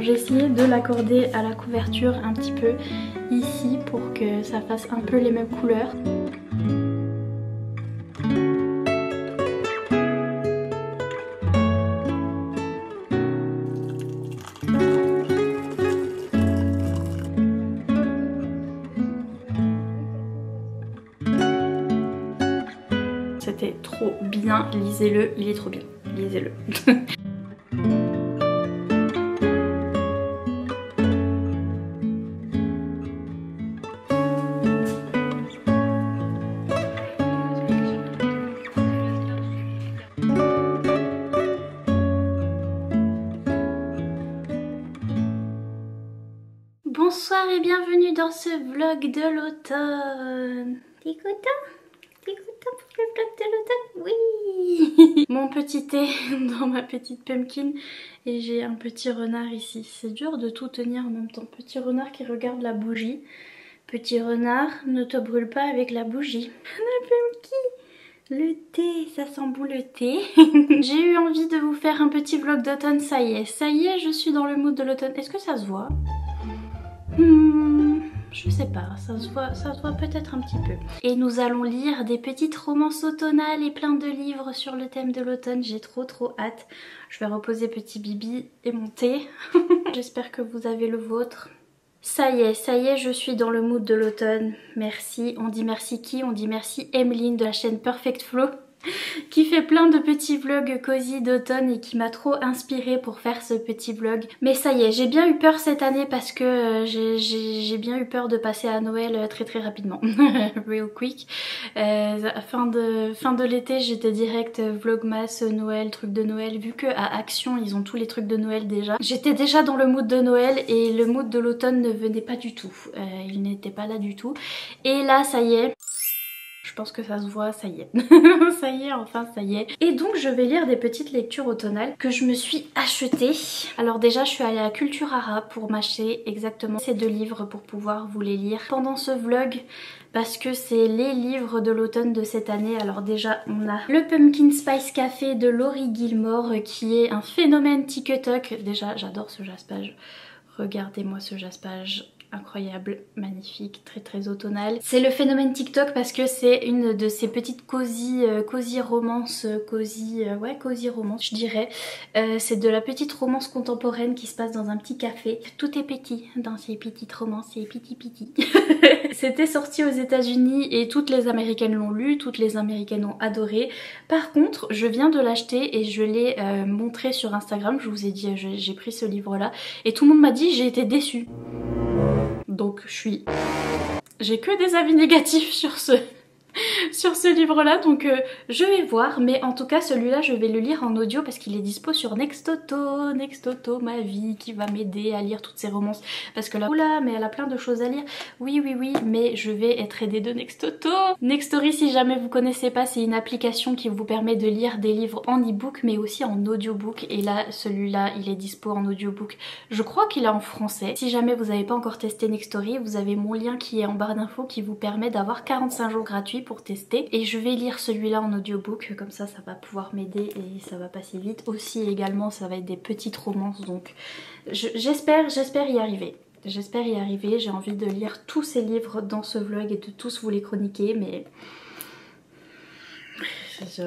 j'ai essayé de l'accorder à la couverture un petit peu ici pour que ça fasse un peu les mêmes couleurs. C'était trop bien, lisez-le, il est trop bien, lisez-le. Bonsoir et bienvenue dans ce vlog de l'automne. T'es content? T'es content pour le vlog de l'automne? Oui. Mon petit thé dans ma petite pumpkin et j'ai un petit renard ici. C'est dur de tout tenir en même temps. Petit renard qui regarde la bougie. Petit renard, ne te brûle pas avec la bougie. La pumpkin. Le thé, ça sent bon le thé. J'ai eu envie de vous faire un petit vlog d'automne, ça y est, je suis dans le mood de l'automne. Est-ce que ça se voit? Je sais pas, ça se voit peut-être un petit peu. Et nous allons lire des petites romances automnales et plein de livres sur le thème de l'automne. J'ai trop hâte. Je vais reposer petit Bibi et mon thé. J'espère que vous avez le vôtre. Ça y est, je suis dans le mood de l'automne. Merci. On dit merci qui? On dit merci Emeline de la chaîne Perfect Flow, qui fait plein de petits vlogs cosy d'automne et qui m'a trop inspirée pour faire ce petit vlog. Mais ça y est, j'ai bien eu peur cette année parce que j'ai bien eu peur de passer à Noël très rapidement. Real quick. Fin de l'été, j'étais direct vlogmas, Noël, truc de Noël. Vu que à Action, ils ont tous les trucs de Noël déjà. J'étais déjà dans le mood de Noël et le mood de l'automne ne venait pas du tout. Il n'était pas là du tout. Et là, ça y est. Je pense que ça se voit, ça y est. Ça y est, enfin ça y est. Et donc je vais lire des petites lectures automnales que je me suis achetées. Alors déjà je suis allée à Culturara pour m'acheter exactement ces 2 livres pour pouvoir vous les lire pendant ce vlog. Parce que c'est les livres de l'automne de cette année. Alors déjà on a le Pumpkin Spice Café de Laurie Gilmore qui est un phénomène TikTok. Déjà j'adore ce jaspage. Regardez-moi ce jaspage. Incroyable, magnifique, très automnal. C'est le phénomène TikTok parce que c'est une de ces petites cosy romances, cosy romance je dirais. C'est de la petite romance contemporaine qui se passe dans un petit café. Tout est petit dans ces petites romances, c'est piti. C'était sorti aux États-Unis et toutes les Américaines l'ont lu, toutes les Américaines ont adoré. Par contre, je viens de l'acheter et je l'ai montré sur Instagram. Je vous ai dit, j'ai pris ce livre-là et tout le monde m'a dit j'ai été déçue. Donc j'ai que des avis négatifs sur ce livre-là, donc je vais voir. Mais en tout cas celui-là je vais le lire en audio parce qu'il est dispo sur Nextoto, ma vie, qui va m'aider à lire toutes ces romances. Parce que là, oula, mais elle a plein de choses à lire. Oui, mais je vais être aidée de Nextoto. Nextory, si jamais vous connaissez pas, c'est une application qui vous permet de lire des livres en e-book mais aussi en audiobook. Et là, celui-là, il est dispo en audiobook. Je crois qu'il est en français. Si jamais vous n'avez pas encore testé Nextory, vous avez mon lien qui est en barre d'infos qui vous permet d'avoir 45 jours gratuits pour tester. Et je vais lire celui-là en audiobook, comme ça va pouvoir m'aider et ça va passer vite. Aussi également ça va être des petites romances, donc j'espère y arriver. J'espère y arriver, j'ai envie de lire tous ces livres dans ce vlog et de tous vous les chroniquer, mais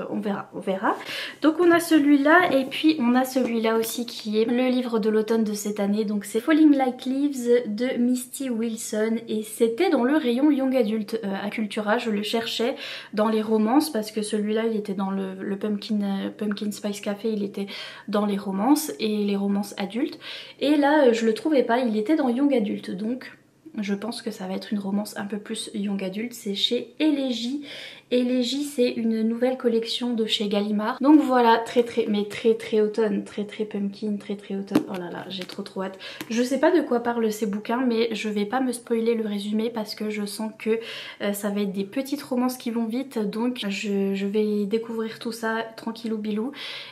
on verra. Donc on a celui-là et puis on a celui-là aussi qui est le livre de l'automne de cette année. Donc c'est Falling Like Leaves de Misty Wilson et c'était dans le rayon Young Adult à Cultura. Je le cherchais dans les romances parce que celui-là il était dans le Pumpkin Spice Café, il était dans les romances et les romances adultes. Et là je le trouvais pas, il était dans Young Adult, donc je pense que ça va être une romance un peu plus young adulte. C'est chez Élégie. Élégie, c'est une nouvelle collection de chez Gallimard. Donc voilà, très automne, très pumpkin, très automne. Oh là là, j'ai trop hâte. Je sais pas de quoi parlent ces bouquins, mais je vais pas me spoiler le résumé parce que je sens que ça va être des petites romances qui vont vite. Donc je vais découvrir tout ça tranquillou bilou.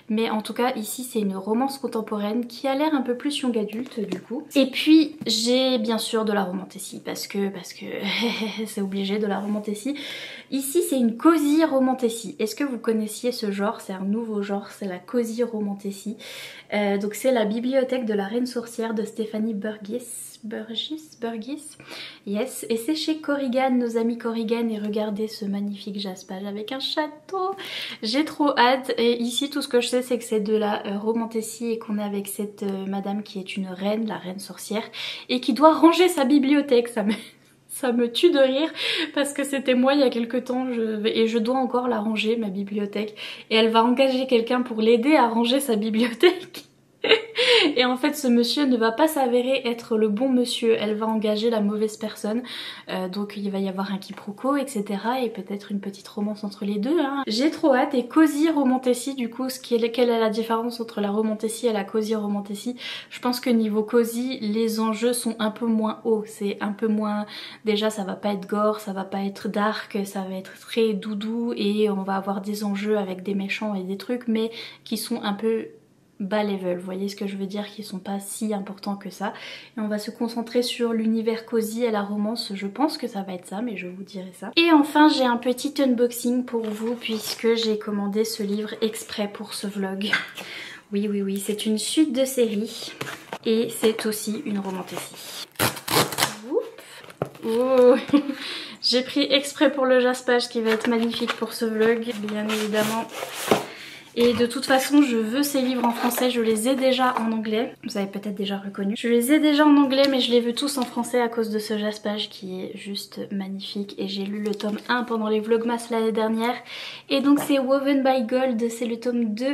Mais en tout cas, ici c'est une romance contemporaine qui a l'air un peu plus young adulte du coup. Et puis j'ai bien sûr de la romantécie parce que c'est obligé, de la romantécie. Ici c'est une une cozy romantasy. Est-ce que vous connaissiez ce genre? C'est un nouveau genre, c'est la cozy romantasy. Donc c'est la bibliothèque de la reine sorcière de Stephanie Burgess. Yes, et c'est chez Corrigan, nos amis Corrigan, et regardez ce magnifique jaspage avec un château. J'ai trop hâte. Et ici tout ce que je sais c'est que c'est de la romantasy et qu'on est avec cette madame qui est une reine, la reine sorcière, et qui doit ranger sa bibliothèque. Ça me tue de rire parce que c'était moi il y a quelques temps et je dois encore la ranger, ma bibliothèque, et elle va engager quelqu'un pour l'aider à ranger sa bibliothèque. Et en fait ce monsieur ne va pas s'avérer être le bon monsieur, elle va engager la mauvaise personne, donc il va y avoir un quiproquo, etc. et peut-être une petite romance entre les deux, hein. J'ai trop hâte. Et cozy romantasy, du coup, quelle est la différence entre la romantasy et la cozy romantasy? Je pense que niveau cozy, les enjeux sont un peu moins hauts, c'est un peu moins, déjà ça va pas être gore, ça va pas être dark, ça va être très doudou, et on va avoir des enjeux avec des méchants et des trucs, mais qui sont un peu bas level, vous voyez ce que je veux dire, qui sont pas si importants que ça. Et on va se concentrer sur l'univers cosy et la romance, je pense que ça va être ça, mais je vous dirai ça. Et enfin j'ai un petit unboxing pour vous puisque j'ai commandé ce livre exprès pour ce vlog. Oui, c'est une suite de série et c'est aussi une romantasy. Oh. J'ai pris exprès pour le jaspage qui va être magnifique pour ce vlog, bien évidemment. Et de toute façon je veux ces livres en français, je les ai déjà en anglais, vous avez peut-être déjà reconnu. Je les ai déjà en anglais mais je les veux tous en français à cause de ce jaspage qui est juste magnifique. Et j'ai lu le tome 1 pendant les vlogmas l'année dernière. Et donc c'est Woven by Gold, c'est le tome 2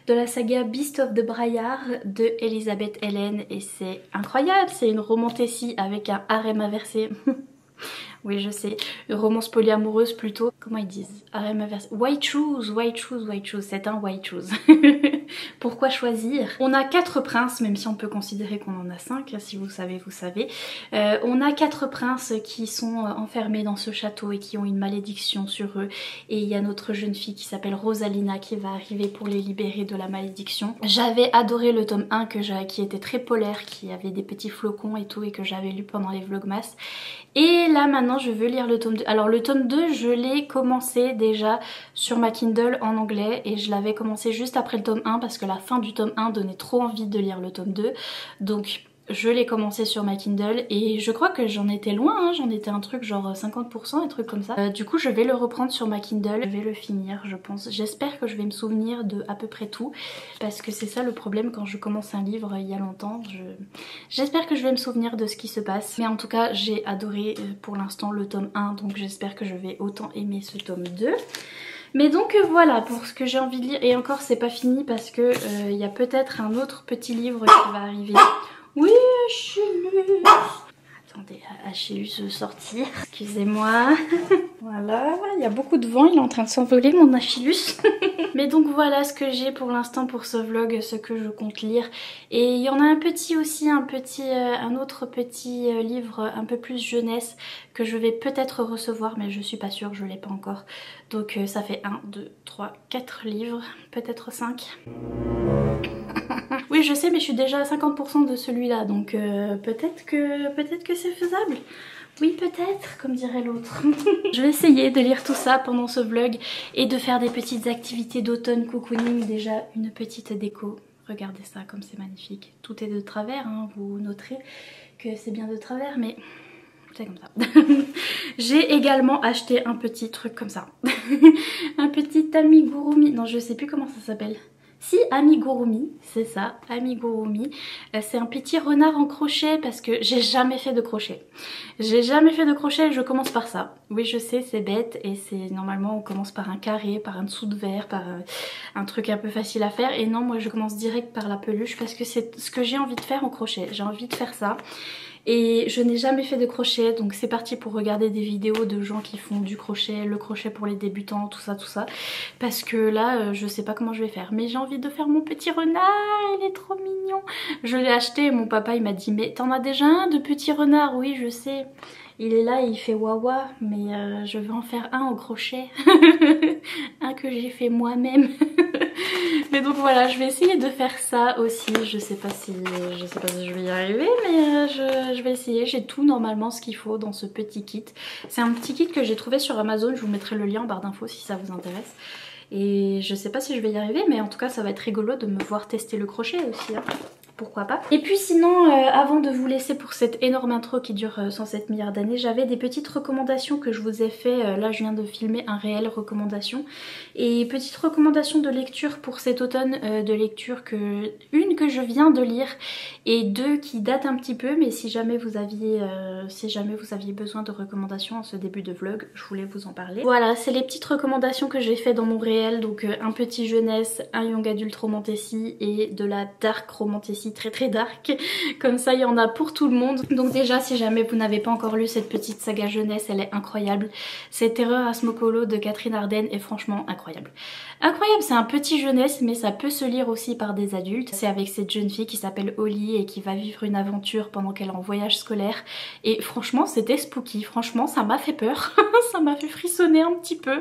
de la saga Beast of the Briar de Elizabeth Helen. Et c'est incroyable, c'est une romantasy avec un harem inversé. Oui je sais, une romance polyamoureuse plutôt. Comment ils disent? Harem inversé. White shoes, c'est un white shoes. Pourquoi choisir? On a 4 princes, même si on peut considérer qu'on en a 5, si vous savez, vous savez. On a 4 princes qui sont enfermés dans ce château et qui ont une malédiction sur eux. Et il y a notre jeune fille qui s'appelle Rosalina qui va arriver pour les libérer de la malédiction. J'avais adoré le tome 1 qui était très polaire, qui avait des petits flocons et tout, et que j'avais lu pendant les vlogmas. Et là maintenant je veux lire le tome 2. Alors le tome 2 je l'ai commencé déjà sur ma Kindle en anglais et je l'avais commencé juste après le tome 1 parce que la fin du tome 1 donnait trop envie de lire le tome 2. Donc je l'ai commencé sur ma Kindle et je crois que j'en étais loin, hein. J'en étais un truc genre 50%, un truc comme ça. Du coup je vais le reprendre sur ma Kindle, je vais le finir je pense. J'espère que je vais me souvenir de à peu près tout parce que c'est ça le problème quand je commence un livre il y a longtemps. J'espère que je vais me souvenir de ce qui se passe. Mais en tout cas j'ai adoré pour l'instant le tome 1 donc j'espère que je vais autant aimer ce tome 2. Mais donc voilà pour ce que j'ai envie de lire. Et encore c'est pas fini parce que il y a peut-être un autre petit livre qui va arriver. Oui, Achillus. Attendez, Achillus veut sortir. Excusez-moi. Voilà, il y a beaucoup de vent, il est en train de s'envoler mon Achillus. Mais donc voilà ce que j'ai pour l'instant pour ce vlog, ce que je compte lire. Et il y en a un petit aussi, un autre petit livre un peu plus jeunesse que je vais peut-être recevoir, mais je suis pas sûre, je l'ai pas encore. Donc ça fait 1, 2, 3, 4 livres, peut-être 5. Oui je sais mais je suis déjà à 50% de celui-là donc peut-être que c'est faisable. Oui peut-être, comme dirait l'autre. Je vais essayer de lire tout ça pendant ce vlog et de faire des petites activités d'automne cocooning. Déjà une petite déco. Regardez ça comme c'est magnifique. Tout est de travers, hein. Vous noterez que c'est bien de travers mais c'est comme ça. J'ai également acheté un petit truc comme ça. Un petit amigurumi. Non je sais plus comment ça s'appelle. Si, amigurumi, c'est ça, amigurumi. C'est un petit renard en crochet parce que j'ai jamais fait de crochet. J'ai jamais fait de crochet et je commence par ça. Oui je sais c'est bête et c'est normalement on commence par un carré, par un dessous de verre, par un truc un peu facile à faire. Et non moi je commence direct par la peluche parce que c'est ce que j'ai envie de faire en crochet. J'ai envie de faire ça. Et je n'ai jamais fait de crochet donc c'est parti pour regarder des vidéos de gens qui font du crochet, le crochet pour les débutants, tout ça. Parce que là je sais pas comment je vais faire mais j'ai envie de faire mon petit renard, il est trop mignon. Je l'ai acheté et mon papa il m'a dit mais t'en as déjà un de petit renard? Oui je sais. Il est là et il fait wawa mais je vais en faire un au crochet. Un que j'ai fait moi-même. Mais donc voilà, je vais essayer de faire ça aussi. Je sais pas si je vais y arriver, mais je vais essayer. J'ai tout normalement ce qu'il faut dans ce petit kit. C'est un petit kit que j'ai trouvé sur Amazon. Je vous mettrai le lien en barre d'infos si ça vous intéresse. Et je sais pas si je vais y arriver, mais en tout cas ça va être rigolo de me voir tester le crochet aussi, hein. Pourquoi pas. Et puis sinon, avant de vous laisser pour cette énorme intro qui dure 107 milliards d'années, j'avais des petites recommandations que je vous ai fait. Là je viens de filmer un réel recommandation. Et petite recommandation de lecture pour cet automne, de lecture une que je viens de lire et deux qui datent un petit peu, mais si jamais vous aviez besoin de recommandations en ce début de vlog, je voulais vous en parler. Voilà, c'est les petites recommandations que j'ai fait dans mon réel, donc un petit jeunesse, un young adulte romantasy et de la dark romantasy très dark, comme ça il y en a pour tout le monde. Donc déjà si jamais vous n'avez pas encore lu cette petite saga jeunesse, elle est incroyable. C'est Terreur à Smokolo de Catherine Arden est franchement incroyable. Incroyable, c'est un petit jeunesse mais ça peut se lire aussi par des adultes. C'est avec cette jeune fille qui s'appelle Holly et qui va vivre une aventure pendant qu'elle est en voyage scolaire et franchement c'était spooky, franchement ça m'a fait peur, ça m'a fait frissonner un petit peu.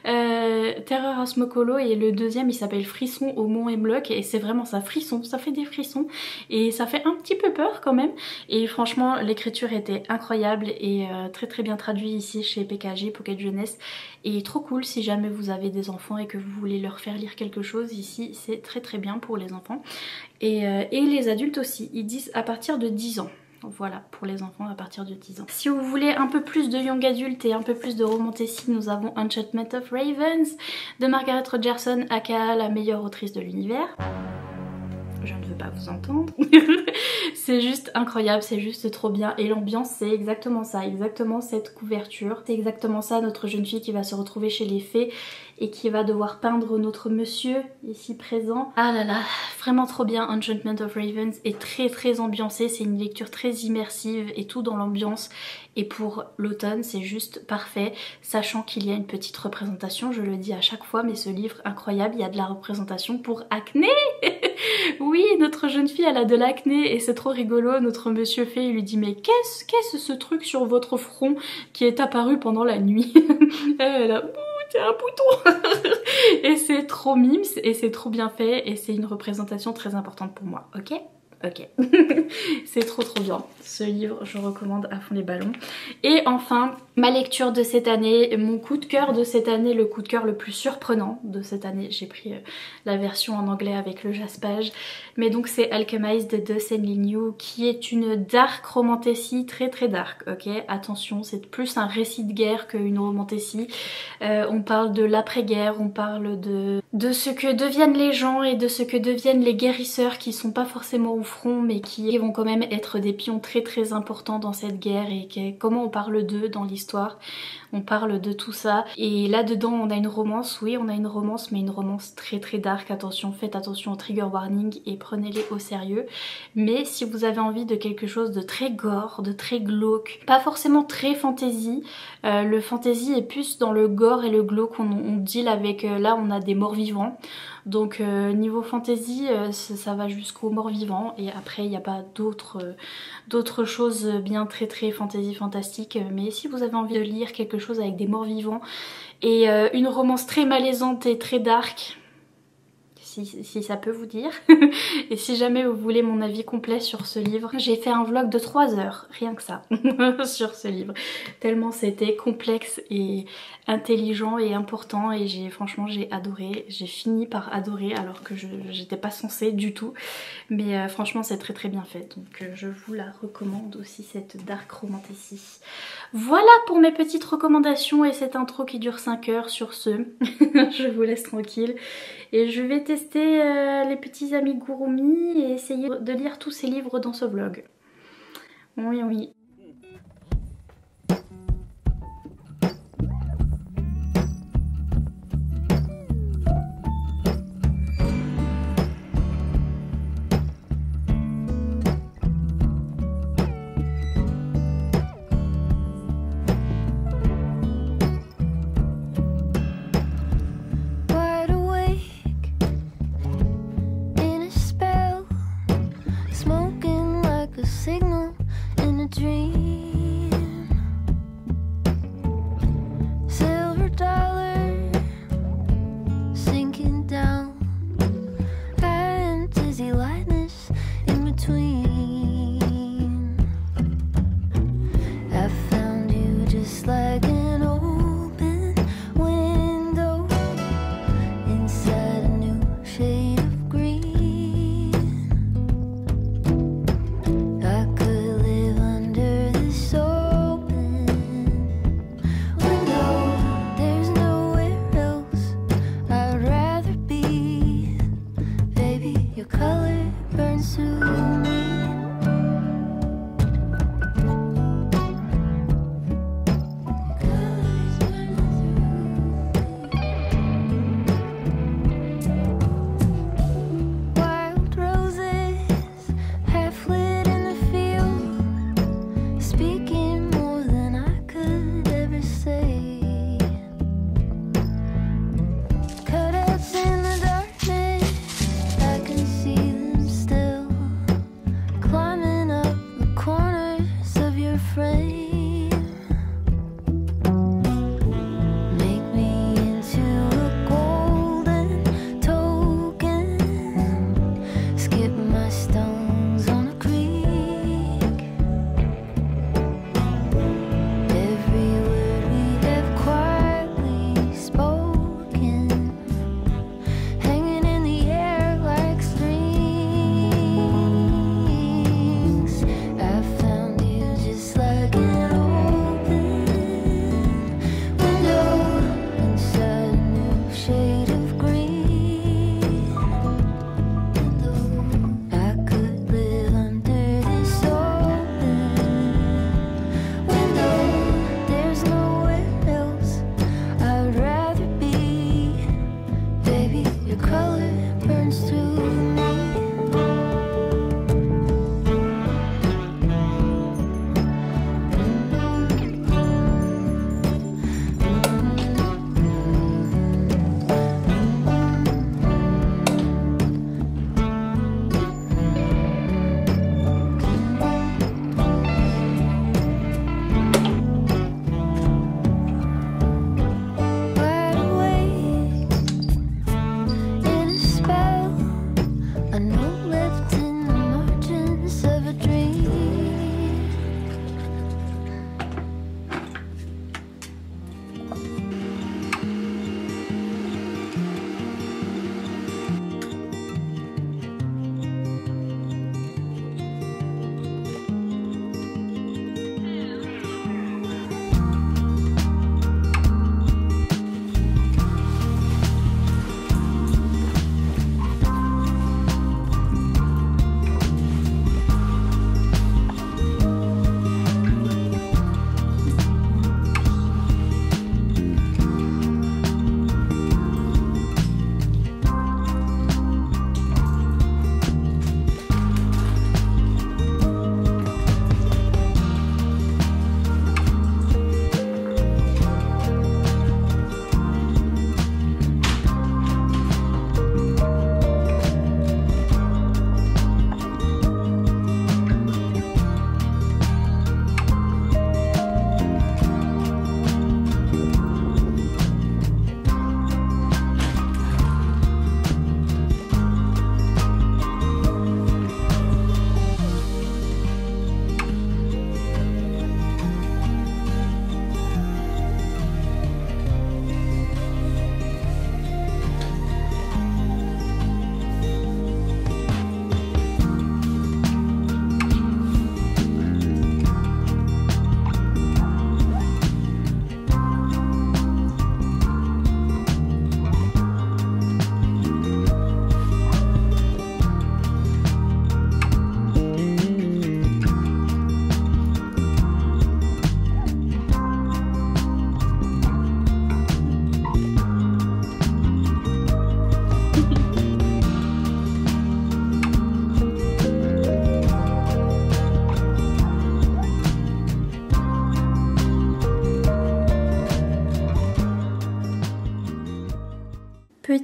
Terreur à Smokolo et le deuxième il s'appelle Frisson au Mont Hemlock et c'est vraiment ça, frisson, ça fait des frissons et ça fait un petit peu peur quand même. Et franchement l'écriture était incroyable et très bien traduit ici chez PKG, Pocket Jeunesse, et trop cool si jamais vous avez des enfants et que vous voulez leur faire lire quelque chose. Ici c'est très bien pour les enfants et les adultes aussi, ils disent à partir de 10 ans. Voilà, pour les enfants à partir de 10 ans. Si vous voulez un peu plus de young adulte et un peu plus de romantasy, nous avons Enchantment of Ravens de Margaret Rogerson, aka la meilleure autrice de l'univers. Je ne veux pas vous entendre. C'est juste incroyable, c'est juste trop bien. Et l'ambiance c'est exactement ça, exactement cette couverture. C'est exactement ça, notre jeune fille qui va se retrouver chez les fées et qui va devoir peindre notre monsieur ici présent. Ah là là, vraiment trop bien. Enchantment of Ravens est très ambiancé, c'est une lecture très immersive et tout dans l'ambiance. Et pour l'automne c'est juste parfait, sachant qu'il y a une petite représentation, je le dis à chaque fois, mais ce livre incroyable, il y a de la représentation pour acné. Oui, notre jeune fille elle a de l'acné et c'est trop rigolo. Notre monsieur fée il lui dit mais qu'est-ce ce truc sur votre front qui est apparu pendant la nuit? Elle a c'est un bouton. Et c'est trop mimes et c'est trop bien fait et c'est une représentation très importante pour moi, ok? Ok. C'est trop bien. Ce livre, je recommande à fond les ballons. Et enfin, ma lecture de cette année, mon coup de cœur de cette année, le coup de cœur le plus surprenant de cette année. J'ai pris la version en anglais avec le jaspage. Mais donc c'est Alchemized de Sen-Lin Yu qui est une dark romantasy très dark, ok? Attention, c'est plus un récit de guerre qu'une romantasy. On parle de l'après-guerre, on parle de ce que deviennent les gens et de ce que deviennent les guérisseurs qui sont pas forcément au front mais qui vont quand même être des pions très importants dans cette guerre et comment on parle d'eux dans l'histoire. On parle de tout ça et là-dedans on a une romance, oui on a une romance mais une romance très dark. Attention, faites attention au trigger warning et prenez-les au sérieux. Mais si vous avez envie de quelque chose de très gore, de très glauque, pas forcément très fantasy, le fantasy est plus dans le gore et le glauque, on deal avec, là on a des morts vivants. Donc niveau fantasy ça va jusqu'aux morts vivants et après il n'y a pas d'autres choses bien très fantasy fantastique. Mais si vous avez envie de lire quelque chose avec des morts vivants et une romance très malaisante et très dark, si ça peut vous dire. Et si jamais vous voulez mon avis complet sur ce livre, j'ai fait un vlog de 3 heures, rien que ça, sur ce livre. Tellement c'était complexe et intelligent et important et franchement j'ai adoré. J'ai fini par adorer alors que j'étais pas censée du tout. Mais franchement c'est très bien fait. Donc je vous la recommande aussi, cette dark romantasy. Voilà pour mes petites recommandations et cette intro qui dure 5 heures. Sur ce, je vous laisse tranquille. Et je vais tester les petits amigurumi et essayer de lire tous ces livres dans ce vlog. Oui.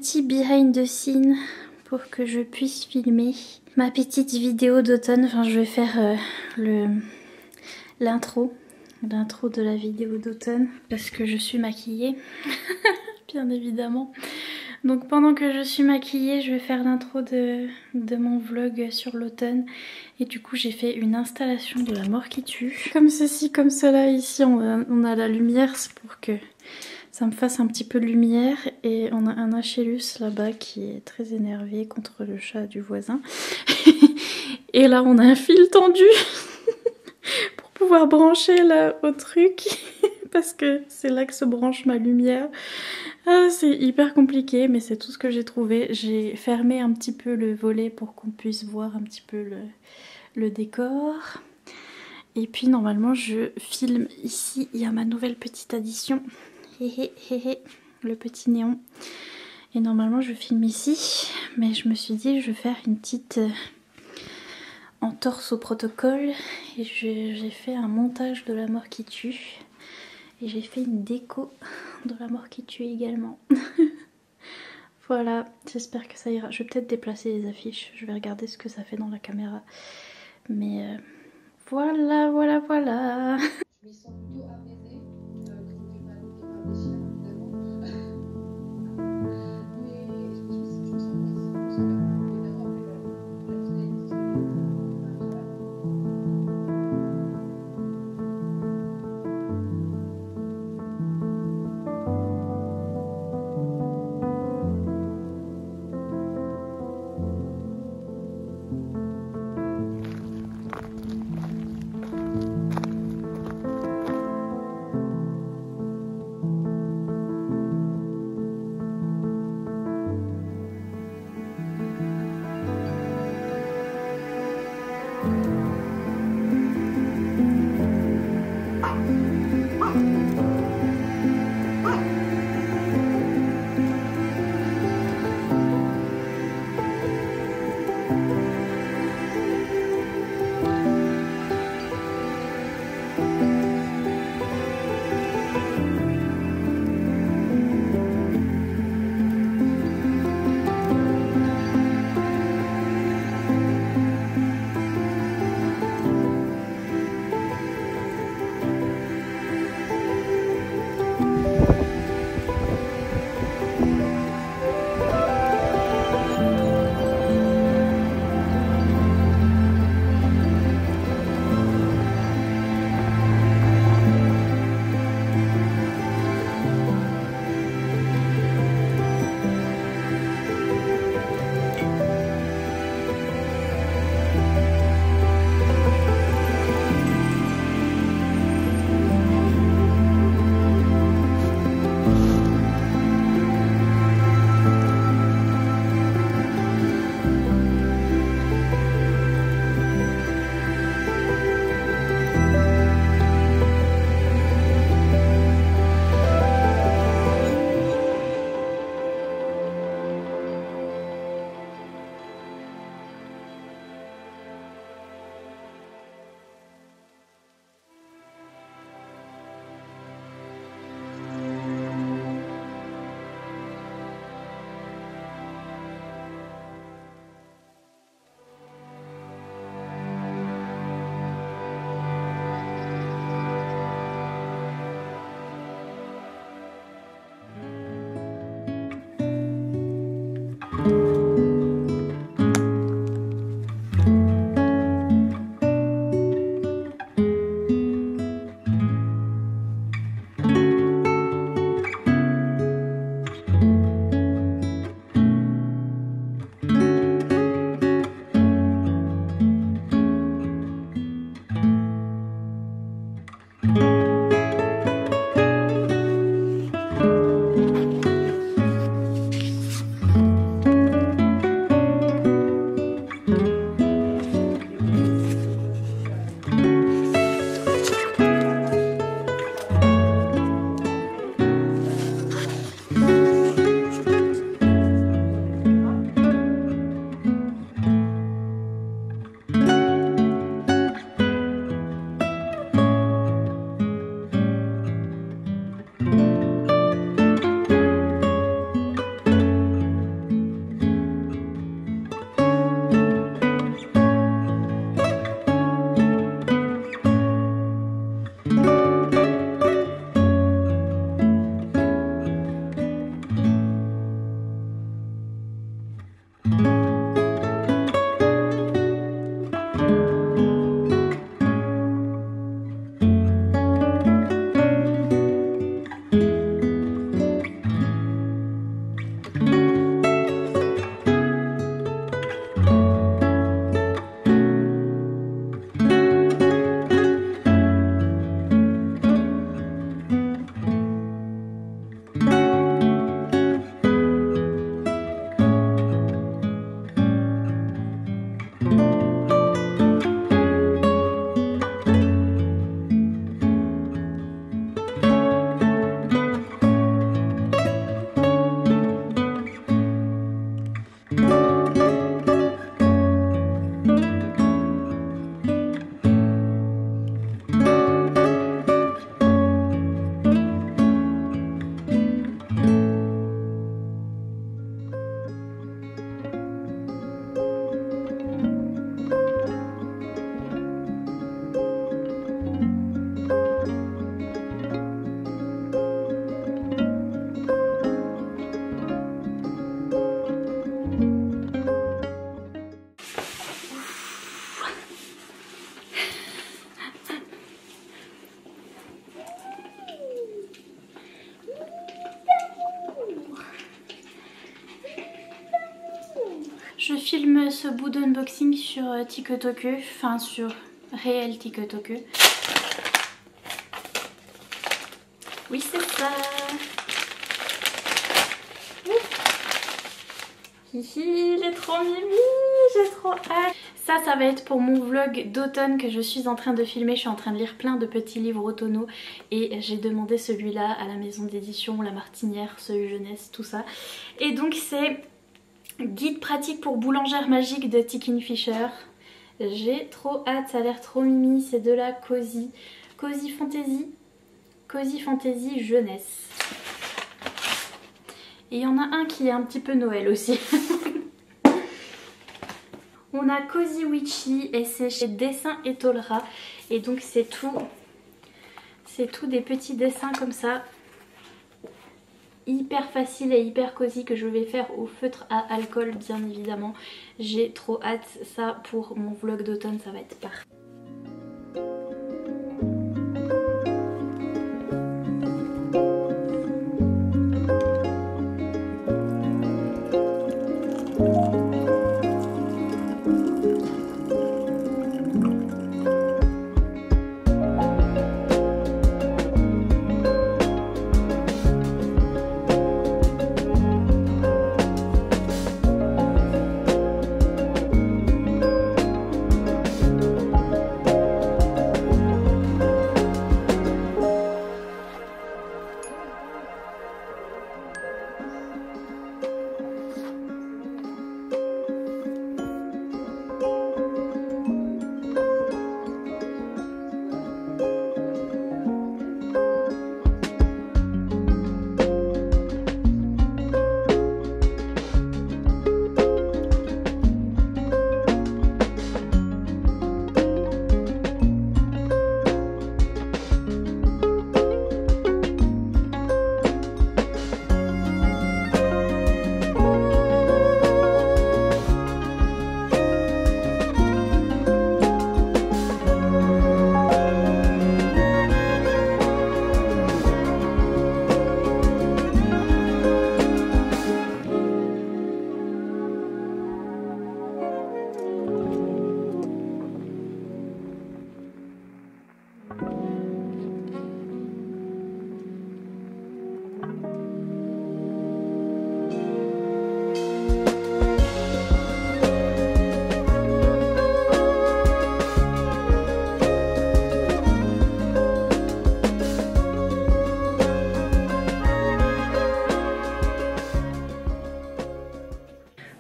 petit behind the scene pour que je puisse filmer ma petite vidéo d'automne. Enfin, je vais faire l'intro de la vidéo d'automne parce que je suis maquillée, bien évidemment. Donc pendant que je suis maquillée, je vais faire l'intro de mon vlog sur l'automne. Et du coup j'ai fait une installation de la mort qui tue. Comme ceci, comme cela, ici on a la lumière, c'est pour que ça me fasse un petit peu de lumière. Et on a un Achillus là-bas qui est très énervé contre le chat du voisin. Et là on a un fil tendu pour pouvoir brancher là au truc. Parce que c'est là que se branche ma lumière. Ah, c'est hyper compliqué, mais c'est tout ce que j'ai trouvé. J'ai fermé un petit peu le volet pour qu'on puisse voir un petit peu le décor. Et puis normalement je filme ici. Il y a ma nouvelle petite addition. Hé hé hé, le petit néon. Et normalement je filme ici. Mais je me suis dit je vais faire une petite entorse au protocole. Et j'ai fait un montage de la mort qui tue. Et j'ai fait une déco de la mort qui tue également. Voilà, j'espère que ça ira. Je vais peut-être déplacer les affiches, je vais regarder ce que ça fait dans la caméra. Mais voilà, voilà, voilà. Je m'y sens plutôt apaisée, que c'était pas des chiens évidemment. Mais je me sens bien. Évidemment, après la finalité. Voilà. filme ce bout d'unboxing sur TikTok, enfin sur réel TikTok. Oui, c'est ça. Hihi, il est trop mimi, j'ai trop hâte. Ça va être pour mon vlog d'automne que je suis en train de filmer. Je suis en train de lire plein de petits livres automnaux et j'ai demandé celui-là à la maison d'édition La Martinière, Seuil Jeunesse, tout ça. Et donc c'est Guide pratique pour boulangère magique de Tikin Fisher. J'ai trop hâte, ça a l'air trop mimi. C'est de la Cozy Fantasy jeunesse. Et il y en a un qui est un petit peu Noël aussi. On a Cozy Witchy et c'est chez Dessin et Tolera. Et donc c'est tout des petits dessins comme ça. Hyper facile et hyper cosy que je vais faire au feutre à alcool bien évidemment. J'ai trop hâte, ça pour mon vlog d'automne ça va être parfait.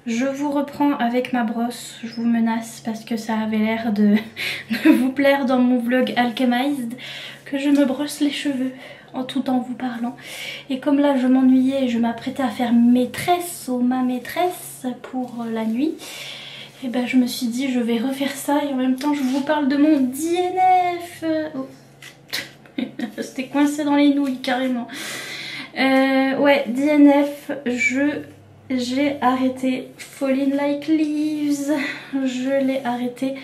Je vous reprends avec ma brosse, je vous menace parce que ça avait l'air de vous plaire dans mon vlog Alchemized que je me brosse les cheveux en tout en vous parlant. Et comme là je m'ennuyais et je m'apprêtais à faire mes tresses ou ma maîtresse pour la nuit, et ben je me suis dit je vais refaire ça et en même temps je vous parle de mon DNF. Oh. C'était coincé dans les nouilles carrément. Ouais, DNF, j'ai arrêté Falling Like Leaves, je l'ai arrêté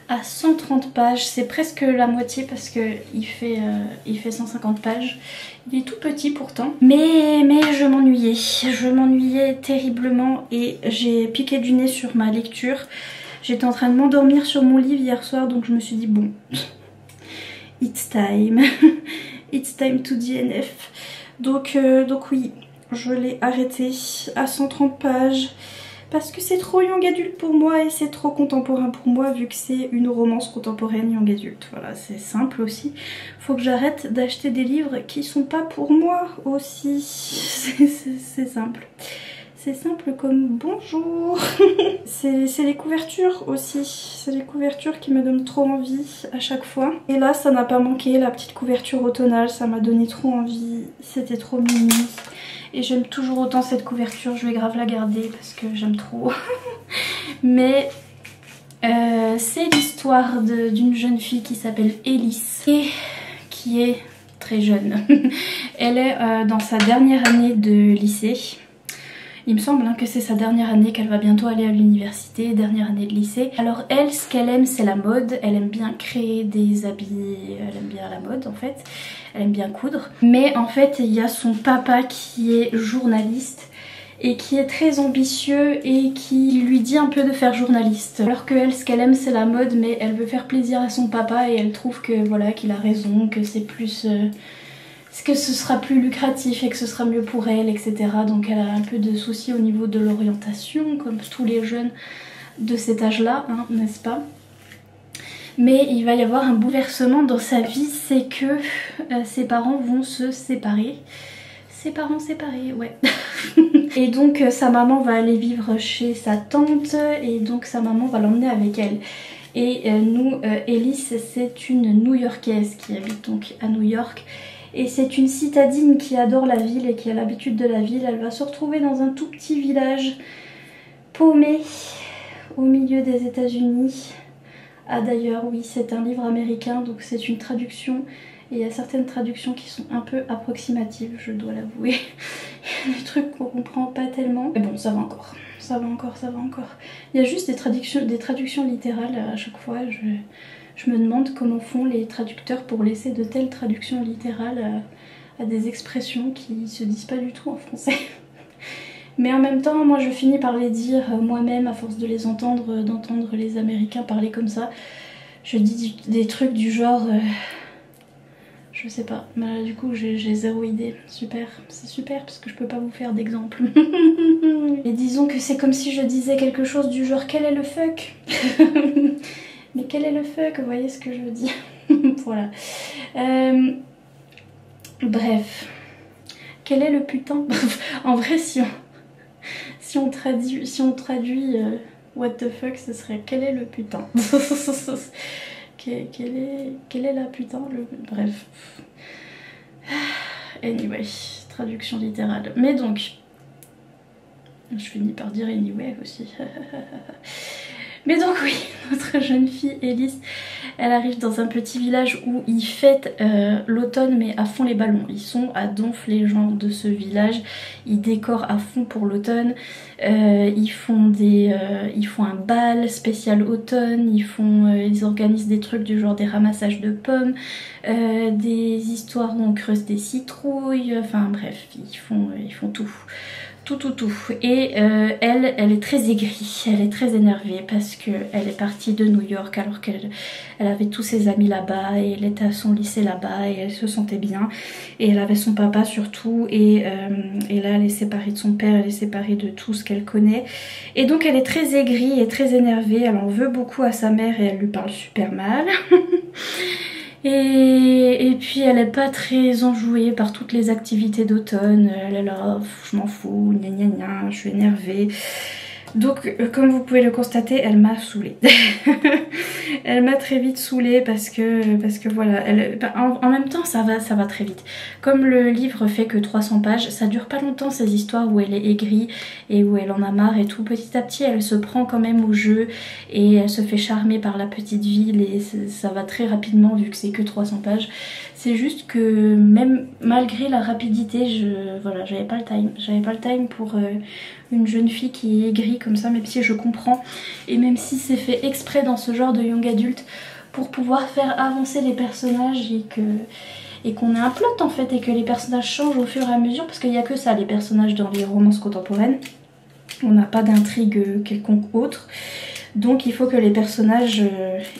à 130 pages, c'est presque la moitié parce qu'il fait 150 pages. Il est tout petit pourtant, mais je m'ennuyais terriblement et j'ai piqué du nez sur ma lecture. J'étais en train de m'endormir sur mon livre hier soir donc je me suis dit bon, it's time, it's time to DNF. Donc oui. Je l'ai arrêté à 130 pages parce que c'est trop young adulte pour moi et c'est trop contemporain pour moi vu que c'est une romance contemporaine young adulte. Voilà, c'est simple aussi. Faut que j'arrête d'acheter des livres qui sont pas pour moi aussi. C'est simple. C'est simple comme bonjour. C'est les couvertures aussi. C'est les couvertures qui me donnent trop envie à chaque fois. Et là, ça n'a pas manqué. La petite couverture automnale, ça m'a donné trop envie. C'était trop mignon. Et j'aime toujours autant cette couverture, je vais grave la garder parce que j'aime trop. Mais c'est l'histoire d'une jeune fille qui s'appelle Elise et qui est très jeune. Elle est dans sa dernière année de lycée. Il me semble que c'est sa dernière année, qu'elle va bientôt aller à l'université, dernière année de lycée. Alors elle, ce qu'elle aime, c'est la mode. Elle aime bien créer des habits, elle aime bien la mode en fait. Elle aime bien coudre. Mais en fait, il y a son papa qui est journaliste et qui est très ambitieux et qui lui dit un peu de faire journaliste. Alors que elle, ce qu'elle aime c'est la mode, mais elle veut faire plaisir à son papa et elle trouve que voilà qu'il a raison, que c'est plus... que ce sera plus lucratif et que ce sera mieux pour elle, etc. Donc elle a un peu de soucis au niveau de l'orientation, comme tous les jeunes de cet âge-là, hein, n'est-ce pas? Mais il va y avoir un bouleversement dans sa vie, c'est que ses parents vont se séparer. Ses parents séparés, ouais. Et donc sa maman va aller vivre chez sa tante et donc sa maman va l'emmener avec elle. Et nous, Elise, c'est une New-Yorkaise qui habite donc à New York. Et c'est une citadine qui adore la ville et qui a l'habitude de la ville. Elle va se retrouver dans un tout petit village paumé au milieu des États-Unis. Ah d'ailleurs oui, c'est un livre américain donc c'est une traduction et il y a certaines traductions qui sont un peu approximatives, je dois l'avouer. Il y a des trucs qu'on comprend pas tellement. Mais bon, ça va encore, ça va encore, ça va encore. Il y a juste des traductions littérales à chaque fois. Je me demande comment font les traducteurs pour laisser de telles traductions littérales à des expressions qui se disent pas du tout en français. Mais en même temps, moi je finis par les dire moi-même à force de les entendre, d'entendre les Américains parler comme ça. Je dis des trucs du genre... je sais pas, bah, du coup j'ai zéro idée. Super, c'est super parce que je peux pas vous faire d'exemple. Et disons que c'est comme si je disais quelque chose du genre quel est le fuck. Mais quel est le fuck, vous voyez ce que je veux dire. Voilà. Bref. Quel est le putain. En vrai si on traduit what the fuck, ce serait quel est le putain. Quelle est la putain bref. Anyway, traduction littérale. Mais donc, je finis par dire anyway aussi. Mais donc oui, notre jeune fille Elise, elle arrive dans un petit village où ils fêtent l'automne mais à fond les ballons. Ils sont à donf les gens de ce village, ils décorent à fond pour l'automne, ils font un bal spécial automne, ils organisent des trucs du genre des ramassages de pommes, des histoires où on creuse des citrouilles, enfin bref, ils font tout. Tout. Et elle est très aigrie, elle est très énervée parce qu'elle est partie de New York alors qu'elle avait tous ses amis là-bas et elle était à son lycée là-bas et elle se sentait bien. Et elle avait son papa surtout et là elle est séparée de son père, elle est séparée de tout ce qu'elle connaît. Et donc elle est très aigrie et très énervée, elle en veut beaucoup à sa mère et elle lui parle super mal. Et puis elle est pas très enjouée par toutes les activités d'automne, elle est là, je m'en fous, gna gna gna, je suis énervée. Donc comme vous pouvez le constater, elle m'a saoulée. Elle m'a très vite saoulée parce que voilà, en même temps ça va très vite. Comme le livre fait que 300 pages, ça dure pas longtemps ces histoires où elle est aigrie et où elle en a marre et tout. Petit à petit elle se prend quand même au jeu et elle se fait charmer par la petite ville et ça va très rapidement vu que c'est que 300 pages. C'est juste que même malgré la rapidité, voilà, j'avais pas le time pour une jeune fille qui est aigrie comme ça, même si je comprends et même si c'est fait exprès dans ce genre de young adulte pour pouvoir faire avancer les personnages et qu'on ait un plot en fait et que les personnages changent au fur et à mesure parce qu'il n'y a que ça les personnages dans les romances contemporaines, on n'a pas d'intrigue quelconque autre. Donc il faut que les personnages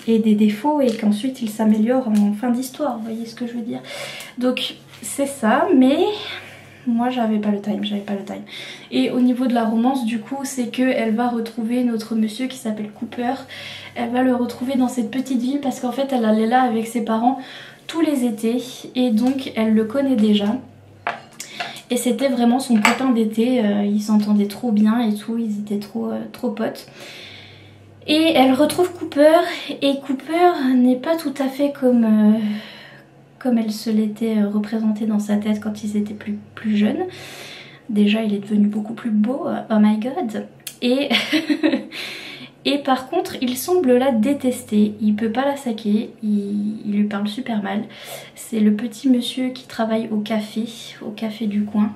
aient des défauts et qu'ensuite ils s'améliorent en fin d'histoire, vous voyez ce que je veux dire. Donc c'est ça, mais moi j'avais pas le time. Et au niveau de la romance du coup c'est qu'elle va retrouver notre monsieur qui s'appelle Cooper. Elle va le retrouver dans cette petite ville parce qu'en fait elle allait là avec ses parents tous les étés et donc elle le connaît déjà. Et c'était vraiment son copain d'été, ils s'entendaient trop bien et tout, ils étaient trop potes. Et elle retrouve Cooper et Cooper n'est pas tout à fait comme elle se l'était représenté dans sa tête quand ils étaient plus jeunes. Déjà il est devenu beaucoup plus beau, oh my god. Et, et par contre il semble la détester, il peut pas la saquer, il lui parle super mal. C'est le petit monsieur qui travaille au café du coin.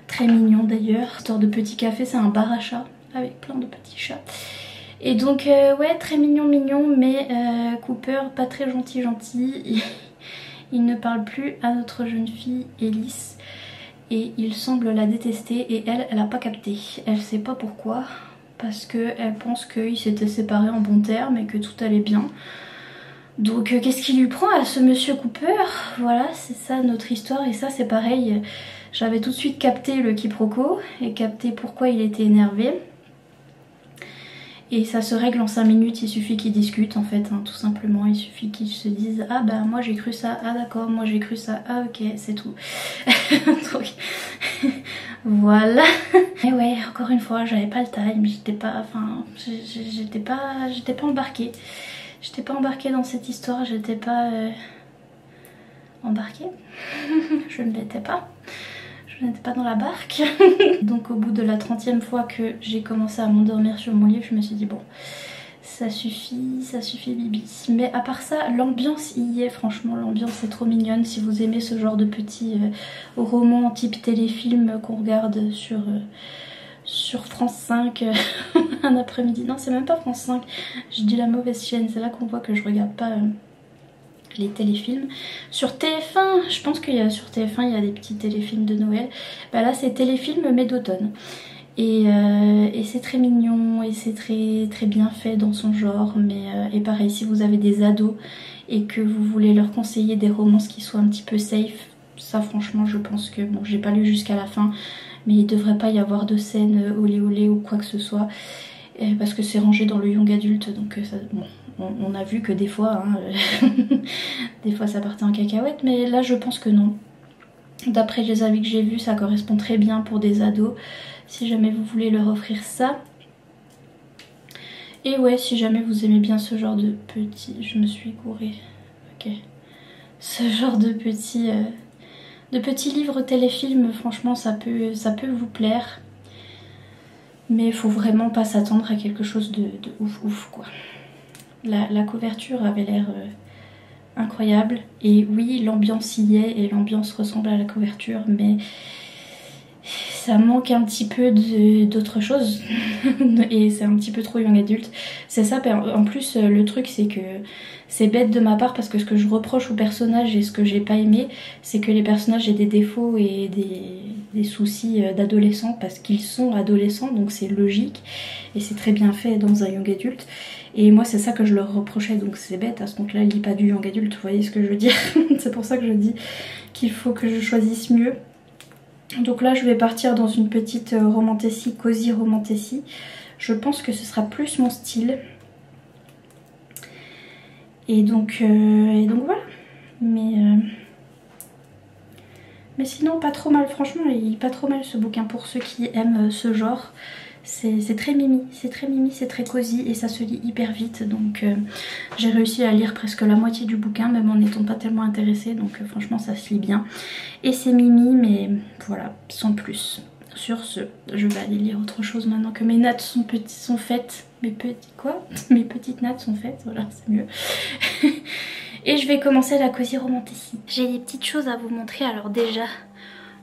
Très mignon d'ailleurs, histoire de petit café, c'est un bar à chats avec plein de petits chats. Et donc ouais, très mignon mais Cooper pas très gentil. Il ne parle plus à notre jeune fille Elise et il semble la détester et elle a pas capté. Elle sait pas pourquoi, parce qu'elle pense qu'ils s'étaient séparés en bons termes et que tout allait bien. Donc qu'est-ce qui lui prend à ce monsieur Cooper? Voilà, c'est ça notre histoire et ça c'est pareil. J'avais tout de suite capté le quiproquo et capté pourquoi il était énervé. Et ça se règle en 5 minutes, il suffit qu'ils discutent en fait, hein, tout simplement. Il suffit qu'ils se disent ah bah moi j'ai cru ça, ah d'accord, moi j'ai cru ça, ah ok, c'est tout. Donc voilà. Et ouais, encore une fois, j'avais pas le time, j'étais pas, enfin, j'étais pas embarquée. J'étais pas embarquée dans cette histoire, j'étais pas embarquée. Je ne l'étais pas. Je n'étais pas dans la barque. Donc au bout de la 30e fois que j'ai commencé à m'endormir sur mon lit, je me suis dit bon, ça suffit Bibi. Mais à part ça, l'ambiance y est, franchement, l'ambiance est trop mignonne. Si vous aimez ce genre de petits romans type téléfilm qu'on regarde sur France 5 un après-midi. Non, c'est même pas France 5, je dis la mauvaise chaîne, c'est là qu'on voit que je regarde pas les téléfilms. Sur TF1, je pense qu'il y a sur TF1 il y a des petits téléfilms de Noël. Bah là c'est téléfilm mais d'automne. Et c'est très mignon et c'est très bien fait dans son genre. Mais et pareil, si vous avez des ados et que vous voulez leur conseiller des romances qui soient un petit peu safe, ça franchement je pense que, bon j'ai pas lu jusqu'à la fin, mais il devrait pas y avoir de scène olé olé ou quoi que ce soit. Parce que c'est rangé dans le young adulte, donc ça, bon, on a vu que des fois, hein, des fois ça partait en cacahuète, mais là je pense que non. D'après les avis que j'ai vus, ça correspond très bien pour des ados, si jamais vous voulez leur offrir ça. Et ouais, si jamais vous aimez bien ce genre de petits... Je me suis gourée, ok. Ce genre de petits livres téléfilms, franchement ça peut vous plaire. Mais il faut vraiment pas s'attendre à quelque chose de ouf quoi. La couverture avait l'air incroyable. Et oui, l'ambiance y est et l'ambiance ressemble à la couverture. Mais ça manque un petit peu d'autre chose. Et c'est un petit peu trop young adulte. C'est ça, en plus le truc c'est que c'est bête de ma part parce que ce que je reproche aux personnages et ce que j'ai pas aimé, c'est que les personnages aient des défauts et des soucis d'adolescents parce qu'ils sont adolescents, donc c'est logique et c'est très bien fait dans un young adulte. Et moi c'est ça que je leur reprochais, donc c'est bête, à ce compte-là, il lit pas du young adulte, vous voyez ce que je veux dire. C'est pour ça que je dis qu'il faut que je choisisse mieux. Donc là je vais partir dans une petite romantasy, cosy romantasy. Je pense que ce sera plus mon style. Et donc voilà. Mais sinon pas trop mal, franchement il est pas trop mal ce bouquin pour ceux qui aiment ce genre. C'est très mimi, c'est très cosy et ça se lit hyper vite. Donc j'ai réussi à lire presque la moitié du bouquin même en n'étant pas tellement intéressée. Donc franchement ça se lit bien. Et c'est mimi mais voilà, sans plus. Sur ce, je vais aller lire autre chose maintenant que mes nattes sont faites. Mes petites nattes sont faites, voilà c'est mieux. Et je vais commencer la cosy romantasy. J'ai des petites choses à vous montrer. Alors déjà,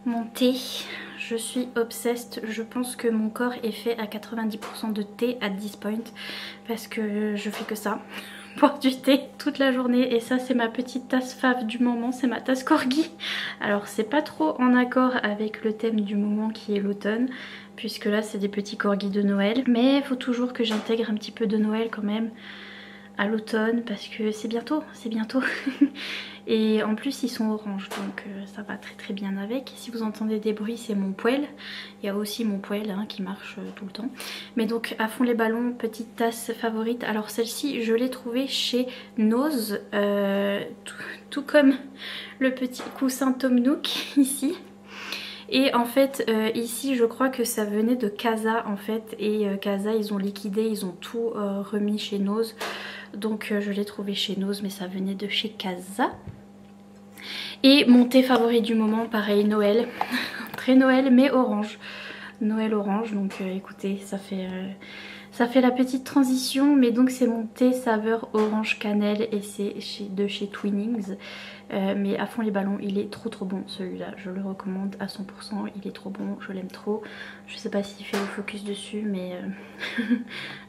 mon thé, je suis obsessed. Je pense que mon corps est fait à 90% de thé at this point. Parce que je fais que ça. Boire du thé toute la journée. Et ça c'est ma petite tasse fave du moment. C'est ma tasse corgi. Alors c'est pas trop en accord avec le thème du moment qui est l'automne. Puisque là c'est des petits corgis de Noël. Mais il faut toujours que j'intègre un petit peu de Noël quand même à l'automne parce que c'est bientôt. Et en plus ils sont orange donc ça va très bien avec. Si vous entendez des bruits c'est mon poêle. Il y a aussi mon poêle hein, qui marche tout le temps. Mais donc à fond les ballons, petite tasse favorite. Alors celle-ci je l'ai trouvée chez Nose, tout comme le petit coussin Tom Nook ici. Et en fait ici je crois que ça venait de Casa en fait. Et Casa ils ont liquidé, ils ont tout remis chez Nose. Donc je l'ai trouvé chez Nose mais ça venait de chez Casa. Et mon thé favori du moment, pareil Noël. Très Noël mais orange. Noël orange, donc écoutez ça fait Ça fait la petite transition, mais donc c'est mon thé saveur orange cannelle et c'est de chez Twinings. Mais à fond les ballons, il est trop bon celui-là, je le recommande à 100%, il est trop bon, je l'aime trop. Je sais pas s'il fait le focus dessus, mais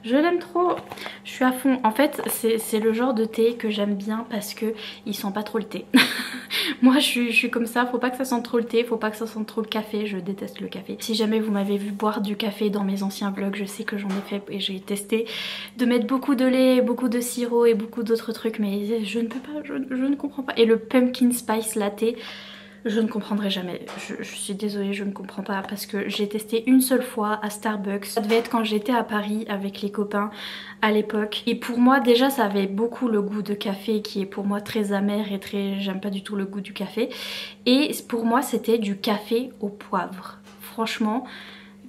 je l'aime trop. Je suis à fond. En fait c'est le genre de thé que j'aime bien parce que il sent pas trop le thé. Moi je suis comme ça, faut pas que ça sente trop le thé, faut pas que ça sente trop le café, je déteste le café. Si jamais vous m'avez vu boire du café dans mes anciens vlogs, je sais que j'en ai fait et j'ai testé de mettre beaucoup de lait, beaucoup de sirop et beaucoup d'autres trucs, mais je ne peux pas, je ne comprends pas. Et le pumpkin spice latte, je ne comprendrai jamais. Je suis désolée, je ne comprends pas parce que j'ai testé une seule fois à Starbucks. Ça devait être quand j'étais à Paris avec les copains à l'époque. Et pour moi déjà ça avait beaucoup le goût de café qui est pour moi très amer et très... J'aime pas du tout le goût du café. Et pour moi c'était du café au poivre. Franchement,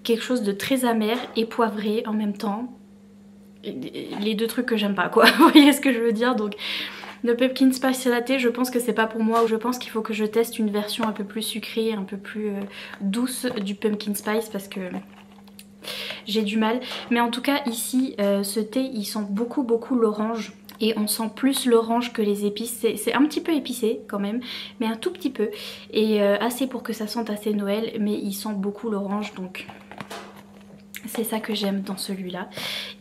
quelque chose de très amer et poivré en même temps. Les deux trucs que j'aime pas quoi. Vous voyez ce que je veux dire? Donc... le pumpkin spice latte, je pense que c'est pas pour moi. Je pense qu'il faut que je teste une version un peu plus sucrée, un peu plus douce du pumpkin spice parce que j'ai du mal. Mais en tout cas ici, ce thé il sent beaucoup l'orange. Et on sent plus l'orange que les épices. C'est un petit peu épicé quand même, mais un tout petit peu. Et assez pour que ça sente assez Noël, mais il sent beaucoup l'orange donc... c'est ça que j'aime dans celui-là.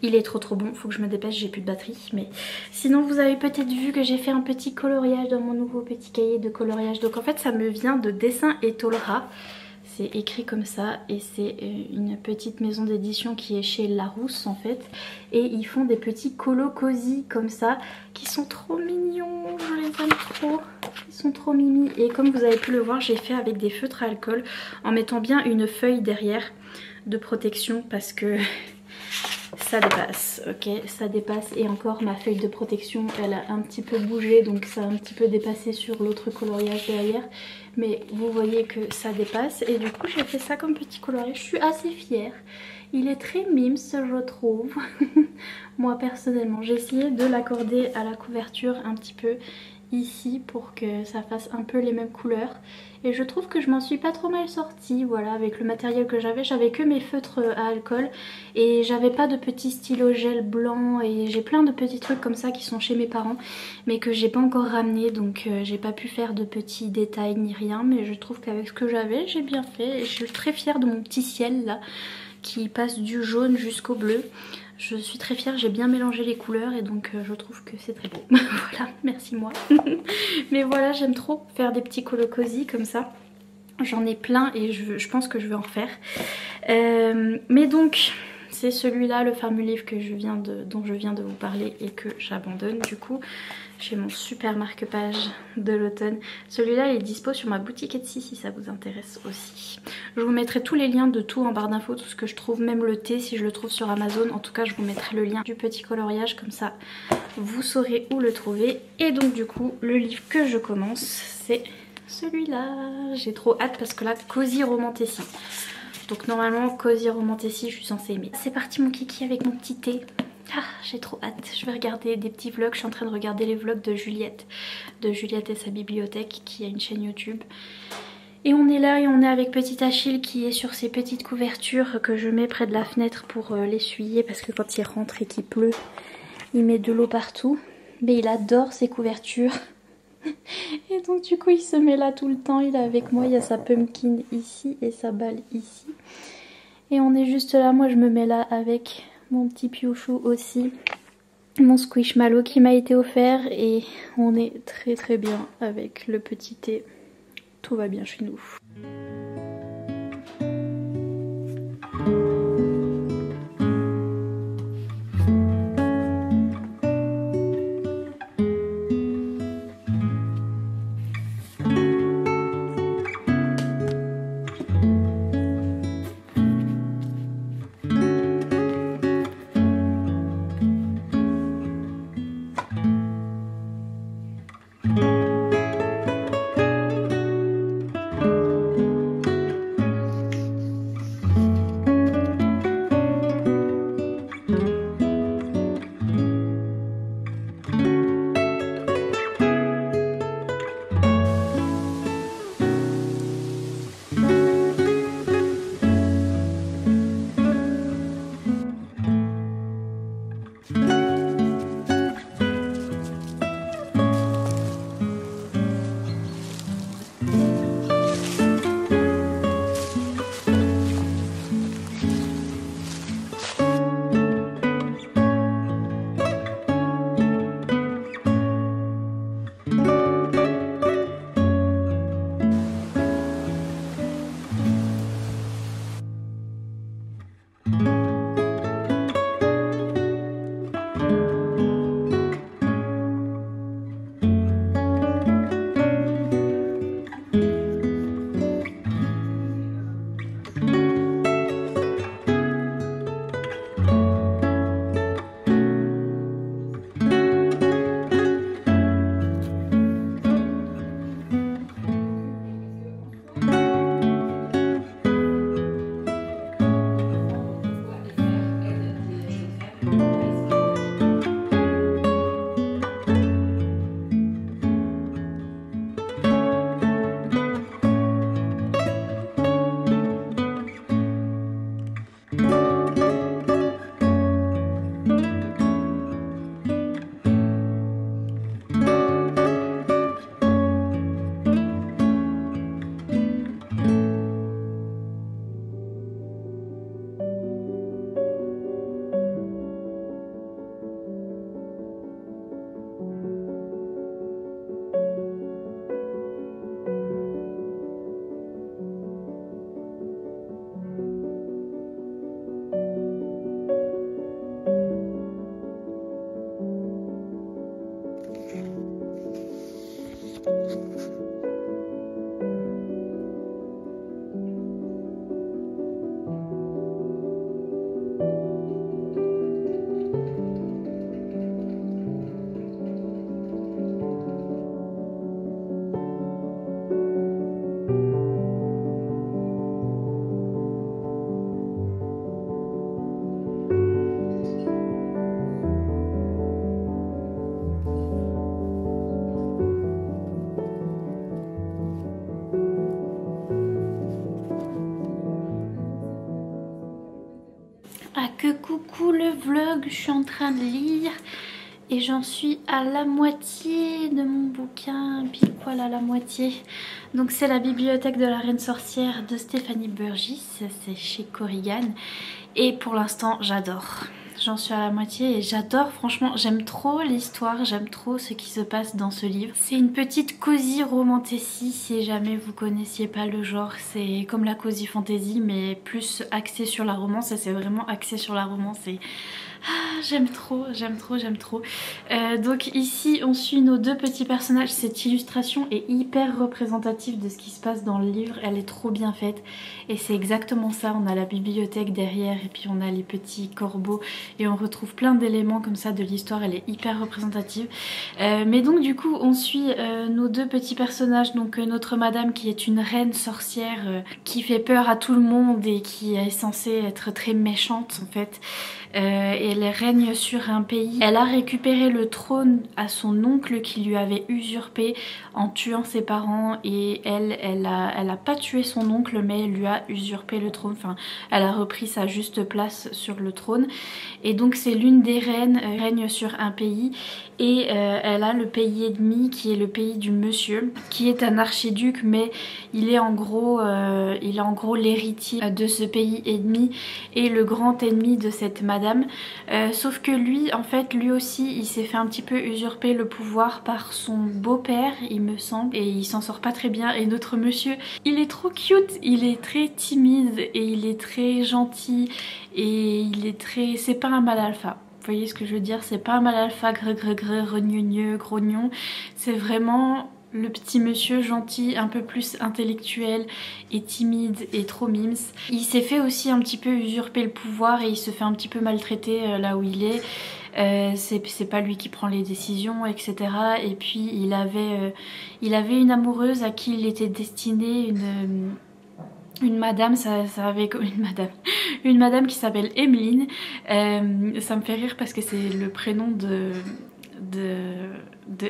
Il est trop bon, faut que je me dépêche, j'ai plus de batterie. Mais sinon vous avez peut-être vu que j'ai fait un petit coloriage dans mon nouveau petit cahier de coloriage. Donc en fait ça me vient de Dessin et Tolera. C'est écrit comme ça et c'est une petite maison d'édition qui est chez Larousse en fait. Et ils font des petits colos cosy comme ça qui sont trop mignons, je les aime trop. Ils sont trop mimi. Et comme vous avez pu le voir, j'ai fait avec des feutres à alcool en mettant bien une feuille derrière de protection parce que ça dépasse, ok, ça dépasse. Et encore ma feuille de protection elle a un petit peu bougé donc ça a un petit peu dépassé sur l'autre coloriage derrière, mais vous voyez que ça dépasse et du coup j'ai fait ça comme petit coloriage. Je suis assez fière, il est très mimes je trouve. Moi personnellement j'ai essayé de l'accorder à la couverture un petit peu ici pour que ça fasse un peu les mêmes couleurs et je trouve que je m'en suis pas trop mal sortie. Voilà, avec le matériel que j'avais que mes feutres à alcool et j'avais pas de petits stylos gel blanc et j'ai plein de petits trucs comme ça qui sont chez mes parents mais que j'ai pas encore ramené donc j'ai pas pu faire de petits détails ni rien, mais je trouve qu'avec ce que j'avais j'ai bien fait et je suis très fière de mon petit ciel là qui passe du jaune jusqu'au bleu. Je suis très fière, j'ai bien mélangé les couleurs et donc je trouve que c'est très beau. Voilà, merci moi. Mais voilà, j'aime trop faire des petits colos cosy comme ça. J'en ai plein et je pense que je vais en refaire. Mais donc, c'est celui-là, le fameux livre que dont je viens de vous parler et que j'abandonne du coup. J'ai mon super marque-page de l'automne. Celui-là il est dispo sur ma boutique Etsy si ça vous intéresse aussi. Je vous mettrai tous les liens de tout en barre d'infos, tout ce que je trouve, même le thé si je le trouve sur Amazon. En tout cas je vous mettrai le lien du petit coloriage, comme ça vous saurez où le trouver. Et donc du coup le livre que je commence c'est celui-là. J'ai trop hâte parce que là, Cozy Romantasy. Donc normalement Cozy Romantasy je suis censée aimer. C'est parti mon kiki avec mon petit thé. Ah, j'ai trop hâte, je vais regarder des petits vlogs, je suis en train de regarder les vlogs de Juliette et sa bibliothèque qui a une chaîne YouTube. Et on est là et on est avec petit Achille qui est sur ces petites couvertures que je mets près de la fenêtre pour l'essuyer parce que quand il rentre et qu'il pleut, il met de l'eau partout. Mais il adore ces couvertures. Et donc du coup il se met là tout le temps, il est avec moi, il y a sa pumpkin ici et sa balle ici. Et on est juste là, moi je me mets là avec... mon petit piochou aussi, mon squishmallow qui m'a été offert et on est très bien avec le petit thé. Tout va bien chez nous. coucou le vlog, je suis en train de lire et j'en suis à la moitié de mon bouquin, pile poil à la moitié. Donc c'est la bibliothèque de la reine sorcière de Stéphanie Burgis, c'est chez Corrigan et pour l'instant j'adore. J'en suis à la moitié et j'adore, franchement, j'aime trop l'histoire, j'aime trop ce qui se passe dans ce livre. C'est une petite cosy romantasy si jamais vous connaissiez pas le genre. C'est comme la cosy fantasy mais plus axé sur la romance et c'est vraiment axé sur la romance et... Ah, j'aime trop, j'aime trop, j'aime trop. Donc ici on suit nos deux petits personnages. Cette illustration est hyper représentative de ce qui se passe dans le livre. Elle est trop bien faite et c'est exactement ça. On a la bibliothèque derrière et puis on a les petits corbeaux et on retrouve plein d'éléments comme ça de l'histoire. Elle est hyper représentative. Mais donc du coup on suit nos deux petits personnages. Donc notre madame qui est une reine sorcière qui fait peur à tout le monde et qui est censée être très méchante en fait. Elle règne sur un pays. Elle a récupéré le trône à son oncle qui lui avait usurpé en tuant ses parents et elle a pas tué son oncle mais elle lui a usurpé le trône. Enfin, elle a repris sa juste place sur le trône et donc c'est l'une des reines règne sur un pays et elle a le pays ennemi qui est le pays du monsieur qui est un archiduc mais il est en gros l'héritier de ce pays ennemi et le grand ennemi de cette madame. Sauf que lui en fait lui aussi il s'est fait un petit peu usurper le pouvoir par son beau-père il me semble et il s'en sort pas très bien et notre monsieur il est trop cute, il est très timide et il est très gentil et il est très... c'est pas un mal alpha. Vous voyez ce que je veux dire, c'est pas un mal alpha regneux, grognon, c'est vraiment le petit monsieur gentil, un peu plus intellectuel et timide et trop mims. Il s'est fait aussi un petit peu usurper le pouvoir et il se fait un petit peu maltraiter là où il est. C'est pas lui qui prend les décisions, etc. Et puis il avait une amoureuse à qui il était destiné une madame, une madame qui s'appelle Emeline. Ça me fait rire parce que c'est le prénom de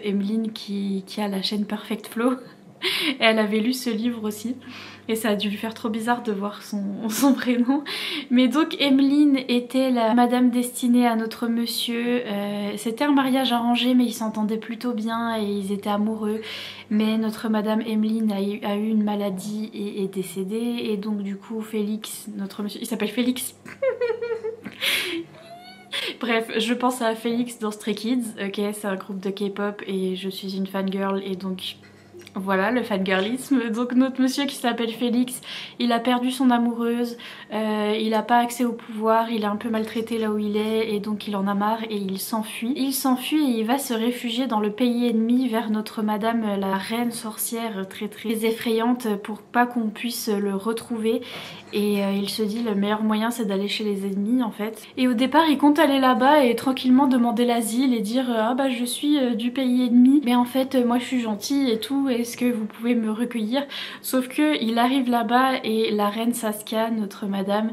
Emeline qui a la chaîne Perfect Flow. Et elle avait lu ce livre aussi et ça a dû lui faire trop bizarre de voir son prénom. Mais donc Emeline était la madame destinée à notre monsieur. C'était un mariage arrangé mais ils s'entendaient plutôt bien et ils étaient amoureux. Mais notre madame Emeline a eu une maladie et est décédée et donc du coup Félix, notre monsieur, il s'appelle Félix. Bref, je pense à Félix dans Stray Kids, ok, c'est un groupe de K-pop et je suis une fangirl et donc voilà le fangirlisme. Donc notre monsieur qui s'appelle Félix, il a perdu son amoureuse, il a pas accès au pouvoir, il est un peu maltraité là où il est et donc il en a marre et il s'enfuit. Il s'enfuit et il va se réfugier dans le pays ennemi vers notre madame la reine sorcière très effrayante pour pas qu'on puisse le retrouver. Et il se dit le meilleur moyen c'est d'aller chez les ennemis en fait. Et au départ il compte aller là-bas et tranquillement demander l'asile et dire ah bah je suis du pays ennemi mais en fait moi je suis gentil et tout, est-ce que vous pouvez me recueillir? Sauf que il arrive là-bas et la reine Saskia, notre madame,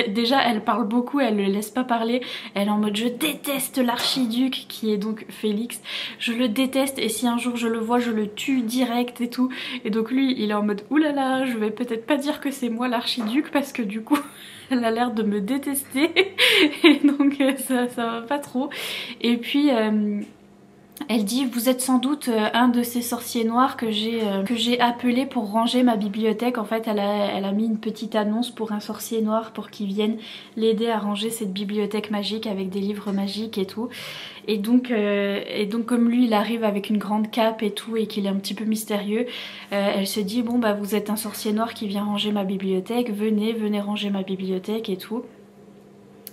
déjà elle parle beaucoup, elle le laisse pas parler, elle est en mode je déteste l'archiduc qui est donc Félix, je le déteste et si un jour je le vois je le tue direct et tout. Et donc lui il est en mode oulala je vais peut-être pas dire que c'est moi l'archiduc parce que du coup elle a l'air de me détester et donc ça va pas trop. Et puis elle dit vous êtes sans doute un de ces sorciers noirs que j'ai appelé pour ranger ma bibliothèque. En fait elle a mis une petite annonce pour un sorcier noir pour qu'il vienne l'aider à ranger cette bibliothèque magique avec des livres magiques et tout. Et donc comme lui il arrive avec une grande cape et tout et qu'il est un petit peu mystérieux, elle se dit bon bah vous êtes un sorcier noir qui vient ranger ma bibliothèque, venez ranger ma bibliothèque et tout.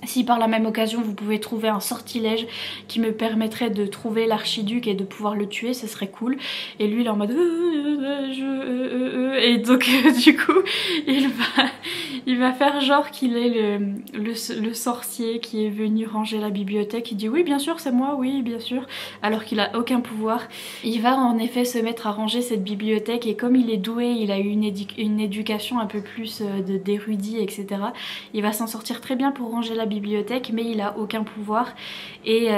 Si par la même occasion vous pouvez trouver un sortilège qui me permettrait de trouver l'archiduc et de pouvoir le tuer, ce serait cool. Et lui il est en mode et donc du coup il va faire genre qu'il est le sorcier qui est venu ranger la bibliothèque. Il dit oui bien sûr c'est moi, oui bien sûr, alors qu'il a aucun pouvoir. Il va en effet se mettre à ranger cette bibliothèque et comme il est doué, il a eu une éducation un peu plus d'érudit etc. Il va s'en sortir très bien pour ranger la bibliothèque mais il a aucun pouvoir et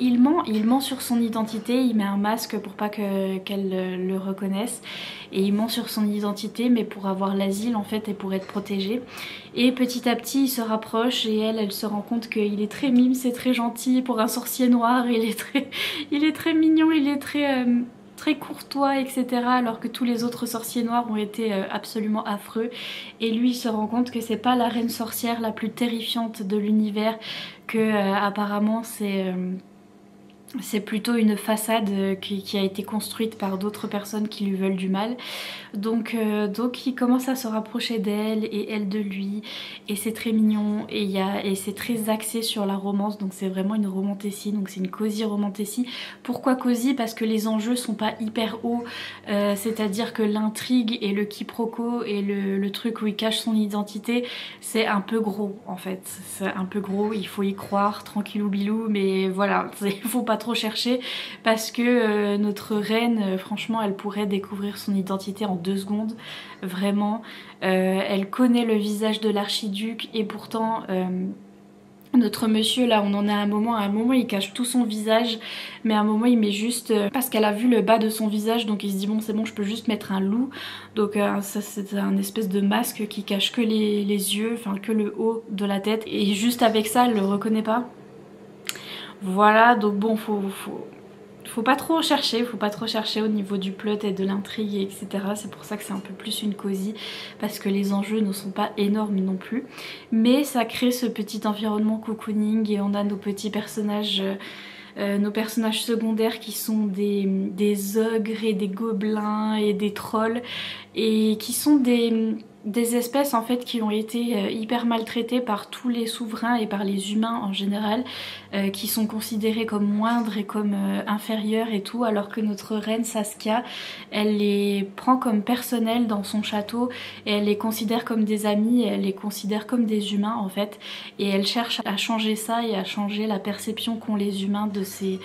il ment sur son identité, il met un masque pour pas qu'elle le reconnaisse et il ment sur son identité mais pour avoir l'asile en fait et pour être protégé. approcher. Et petit à petit il se rapproche et elle se rend compte qu'il est très mime, c'est très gentil pour un sorcier noir, il est très mignon, il est très courtois, etc. Alors que tous les autres sorciers noirs ont été absolument affreux. Et lui il se rend compte que c'est pas la reine sorcière la plus terrifiante de l'univers, que apparemment c'est plutôt une façade qui a été construite par d'autres personnes qui lui veulent du mal. Donc il commence à se rapprocher d'elle et elle de lui, et c'est très mignon, et c'est très axé sur la romance, donc c'est vraiment une romantécie, donc c'est une cosy romantécie. Pourquoi cosy? Parce que les enjeux sont pas hyper hauts, c'est-à-dire que l'intrigue et le quiproquo et le truc où il cache son identité, c'est un peu gros en fait, c'est un peu gros, il faut y croire tranquillou bilou, mais voilà, il faut pas trop chercher, parce que notre reine, franchement elle pourrait découvrir son identité en 2 secondes, vraiment. Elle connaît le visage de l'archiduc, et pourtant notre monsieur là, on en a à un moment il cache tout son visage, mais à un moment il met juste parce qu'elle a vu le bas de son visage, donc il se dit bon c'est bon, je peux juste mettre un loup, donc ça c'est un espèce de masque qui cache que les yeux, enfin que le haut de la tête, et juste avec ça elle le reconnaît pas. Voilà, donc bon, faut pas trop chercher au niveau du plot et de l'intrigue, etc. C'est pour ça que c'est un peu plus une cosy, parce que les enjeux ne sont pas énormes non plus. Mais ça crée ce petit environnement cocooning, et on a nos petits personnages, nos personnages secondaires qui sont des ogres et des gobelins et des trolls, et qui sont des espèces en fait qui ont été hyper maltraitées par tous les souverains et par les humains en général, qui sont considérés comme moindres et comme inférieurs et tout, alors que notre reine Saskia, elle les prend comme personnelles dans son château, et elle les considère comme des amis, et elle les considère comme des humains en fait, et elle cherche à changer ça et à changer la perception qu'ont les humains de ces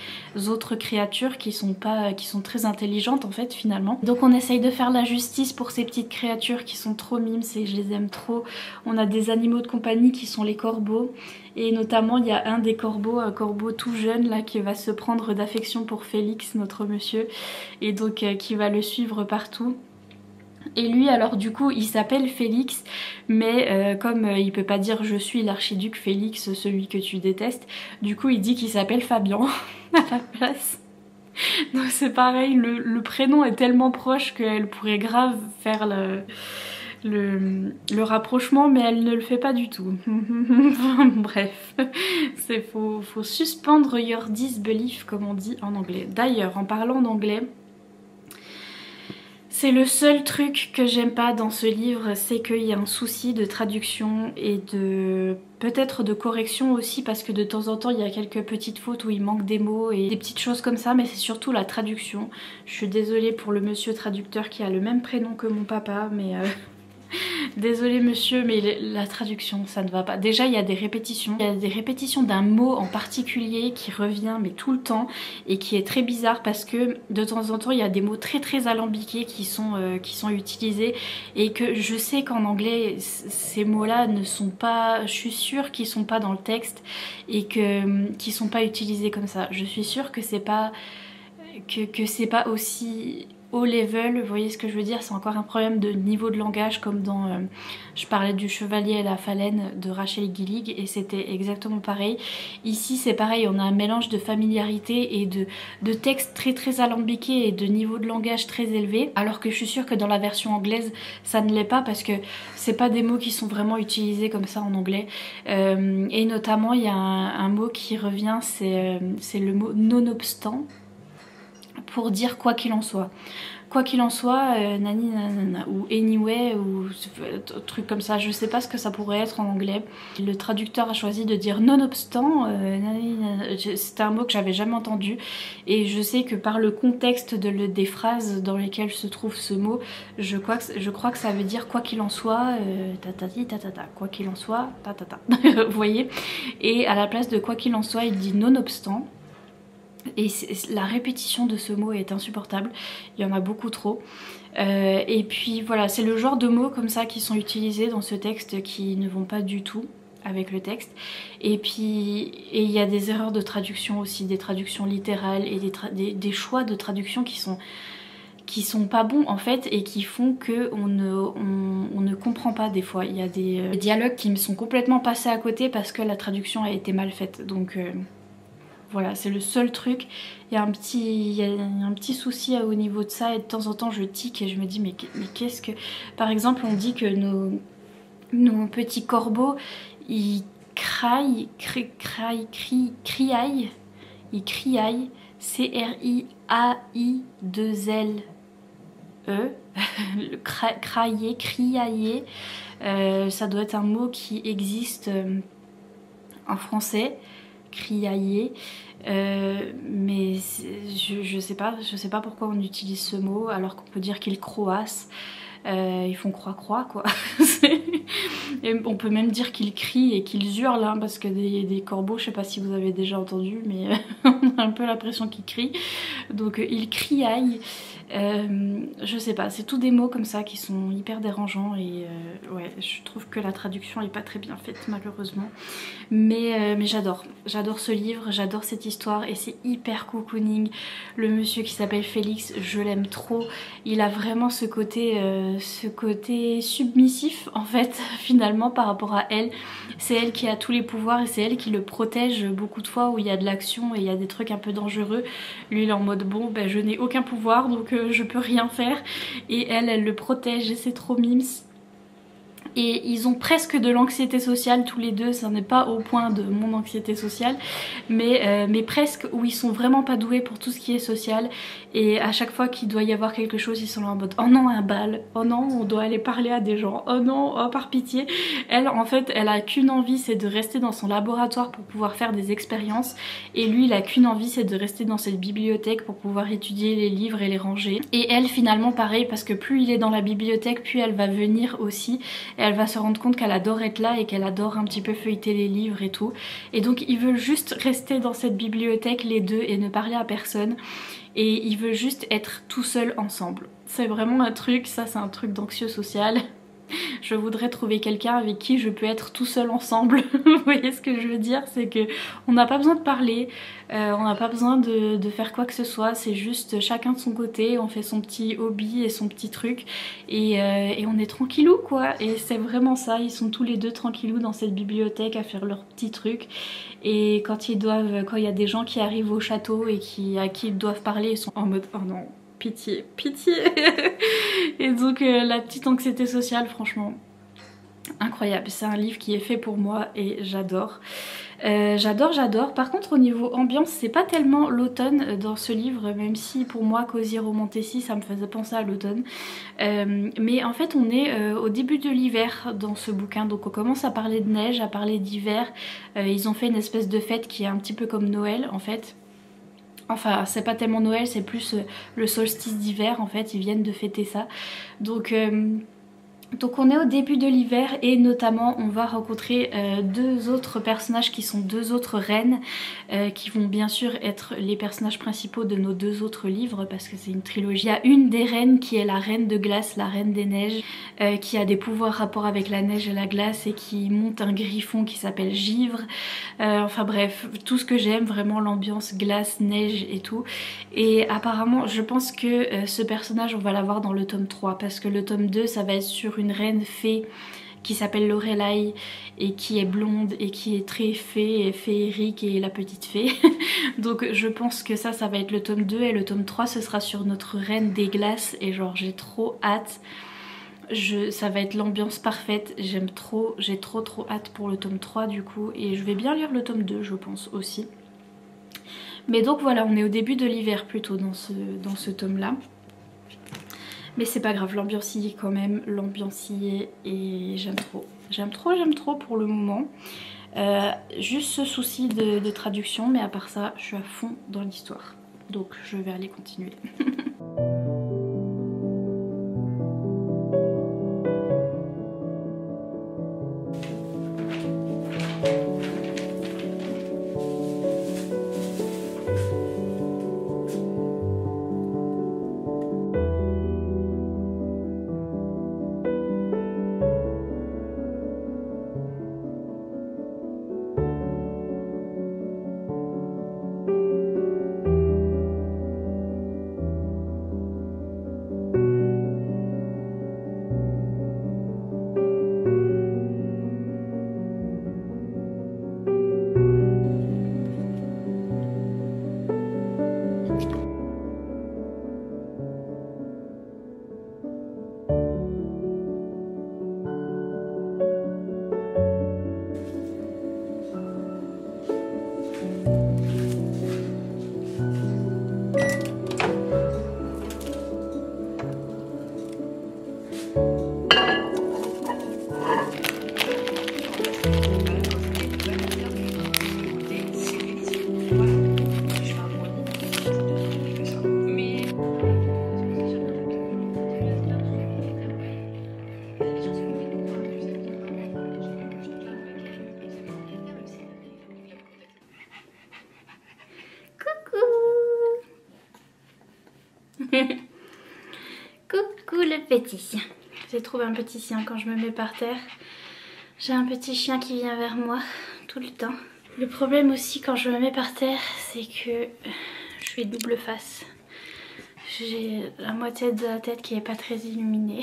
autres créatures qui sont très intelligentes en fait finalement. Donc on essaye de faire la justice pour ces petites créatures qui sont trop mimes, et je les aime trop. On a des animaux de compagnie qui sont les corbeaux, et notamment il y a un des corbeaux, un corbeau tout jeune là, qui va se prendre d'affection pour Félix, notre monsieur, et donc qui va le suivre partout. Et lui alors du coup il s'appelle Félix, mais comme il peut pas dire je suis l'archiduc Félix, celui que tu détestes, du coup il dit qu'il s'appelle Fabian à la place. Donc c'est pareil, le prénom est tellement proche qu'elle pourrait grave faire le rapprochement, mais elle ne le fait pas du tout. Bref, faut suspendre your disbelief comme on dit en anglais. D'ailleurs en parlant d'anglais, c'est le seul truc que j'aime pas dans ce livre, c'est qu'il y a un souci de traduction et peut-être de correction aussi, parce que de temps en temps il y a quelques petites fautes où il manque des mots et des petites choses comme ça, mais c'est surtout la traduction. Je suis désolée pour le monsieur traducteur qui a le même prénom que mon papa, mais désolée monsieur, mais la traduction ça ne va pas. Déjà il y a des répétitions d'un mot en particulier qui revient mais tout le temps, et qui est très bizarre, parce que de temps en temps il y a des mots très alambiqués qui sont utilisés, et que je sais qu'en anglais ces mots là ne sont pas, je suis sûre qu'ils sont pas dans le texte, et qu'ils sont pas utilisés comme ça. Je suis sûre que c'est pas aussi haut level, vous voyez ce que je veux dire, c'est encore un problème de niveau de langage, comme dans je parlais du Chevalier et la Phalène de Rachel Gillig, et c'était exactement pareil. Ici c'est pareil, on a un mélange de familiarité et de texte très alambiqué et de niveau de langage très élevé, alors que je suis sûre que dans la version anglaise ça ne l'est pas, parce que c'est pas des mots qui sont vraiment utilisés comme ça en anglais. Et notamment il y a un mot qui revient, c'est le mot nonobstant, pour dire quoi qu'il en soit. Quoi qu'il en soit, nani nanana, ou anyway, ou truc comme ça, je sais pas ce que ça pourrait être en anglais. Le traducteur a choisi de dire nonobstant, c'était un mot que j'avais jamais entendu, et je sais que par le contexte des phrases dans lesquelles se trouve ce mot, je crois que ça veut dire quoi qu'il en soit, tatati tatata, quoi qu'il en soit, tatata. Vous voyez? Et à la place de quoi qu'il en soit, il dit nonobstant. Et la répétition de ce mot est insupportable, il y en a beaucoup trop. Et puis voilà, c'est le genre de mots comme ça qui sont utilisés dans ce texte qui ne vont pas du tout avec le texte. Et puis il y a des erreurs de traduction aussi, des traductions littérales et des choix de traduction qui sont qui sont pas bons en fait et qui font que on ne comprend pas des fois. Il y a des dialogues qui me sont complètement passés à côté parce que la traduction a été mal faite. Donc voilà, c'est le seul truc. Il y a un petit souci au niveau de ça et de temps en temps je tique et je me dis mais qu'est-ce que... Par exemple on dit que nos petits corbeaux ils criaillent, ils criaillent, C-R-I-A-I-2-L. Criailler, ça doit être un mot qui existe en français, criailler, mais je sais pas pourquoi on utilise ce mot alors qu'on peut dire qu'ils croassent. Ils font croix-croix quoi. Et on peut même dire qu'ils crient et qu'ils hurlent hein, parce que des corbeaux, je sais pas si vous avez déjà entendu mais on a un peu l'impression qu'ils crient. Donc ils criaillent. Je sais pas, c'est tous des mots comme ça qui sont hyper dérangeants et ouais, je trouve que la traduction est pas très bien faite malheureusement. Mais j'adore ce livre, j'adore cette histoire et c'est hyper cocooning. Le monsieur qui s'appelle Félix, je l'aime trop. Il a vraiment ce côté submissif en fait finalement par rapport à elle. C'est elle qui a tous les pouvoirs et c'est elle qui le protège beaucoup de fois où il y a de l'action et il y a des trucs un peu dangereux. Lui il est en mode bon ben je n'ai aucun pouvoir donc je peux rien faire et elle le protège et c'est trop mimes. Et ils ont presque de l'anxiété sociale tous les deux, ça n'est pas au point de mon anxiété sociale, mais presque, où ils sont vraiment pas doués pour tout ce qui est social. Et à chaque fois qu'il doit y avoir quelque chose, ils sont là en mode oh non un bal, oh non on doit aller parler à des gens, oh non oh par pitié. Elle en fait elle a qu'une envie, c'est de rester dans son laboratoire pour pouvoir faire des expériences. Et lui il a qu'une envie, c'est de rester dans cette bibliothèque pour pouvoir étudier les livres et les ranger. Et elle finalement pareil, parce que plus il est dans la bibliothèque, plus elle va venir aussi. Elle va se rendre compte qu'elle adore être là et qu'elle adore un petit peu feuilleter les livres et tout. Et donc ils veulent juste rester dans cette bibliothèque les deux et ne parler à personne. Et ils veulent juste être tout seuls ensemble. C'est vraiment un truc, ça c'est un truc d'anxieux social. Je voudrais trouver quelqu'un avec qui je peux être tout seul ensemble. Vous voyez ce que je veux dire? C'est que on n'a pas besoin de parler, on n'a pas besoin de faire quoi que ce soit. C'est juste chacun de son côté, on fait son petit hobby et son petit truc et on est tranquillou quoi. Et c'est vraiment ça, ils sont tous les deux tranquillou dans cette bibliothèque à faire leur petit truc. Et quand il y a des gens qui arrivent au château et à qui ils doivent parler, ils sont en mode oh non. Pitié, pitié. Et donc la petite anxiété sociale, franchement, incroyable. C'est un livre qui est fait pour moi et j'adore. J'adore. Par contre au niveau ambiance, c'est pas tellement l'automne dans ce livre, même si pour moi Così Romantici ça me faisait penser à l'automne. Mais en fait on est au début de l'hiver dans ce bouquin, donc on commence à parler de neige, à parler d'hiver. Ils ont fait une espèce de fête qui est un petit peu comme Noël en fait. Enfin c'est pas tellement Noël, c'est plus le solstice d'hiver en fait, ils viennent de fêter ça. Donc on est au début de l'hiver et notamment on va rencontrer deux autres personnages qui sont deux autres reines qui vont bien sûr être les personnages principaux de nos deux autres livres parce que c'est une trilogie. Il y a une des reines qui est la reine de glace, la reine des neiges, qui a des pouvoirs rapport avec la neige et la glace et qui monte un griffon qui s'appelle Givre. Enfin bref, tout ce que j'aime, vraiment l'ambiance glace, neige et tout. Et apparemment je pense que ce personnage on va l'avoir dans le tome 3 parce que le tome 2 ça va être sur une reine fée qui s'appelle Lorelai et qui est blonde et qui est très fée et féerique et la petite fée. Donc je pense que ça va être le tome 2 et le tome 3 ce sera sur notre reine des glaces et genre j'ai trop hâte. Ça va être l'ambiance parfaite, j'ai trop hâte pour le tome 3 du coup et je vais bien lire le tome 2 je pense aussi. Mais donc voilà, on est au début de l'hiver plutôt dans ce tome là. Mais c'est pas grave, l'ambiance y est quand même, l'ambiance y est et j'aime trop pour le moment. Juste ce souci de traduction, mais à part ça, je suis à fond dans l'histoire. Donc je vais aller continuer. Coucou le petit chien. J'ai trouvé un petit chien quand je me mets par terre. J'ai un petit chien qui vient vers moi tout le temps. Le problème aussi quand je me mets par terre, c'est que je suis double face. J'ai la moitié de la tête qui est pas très illuminée.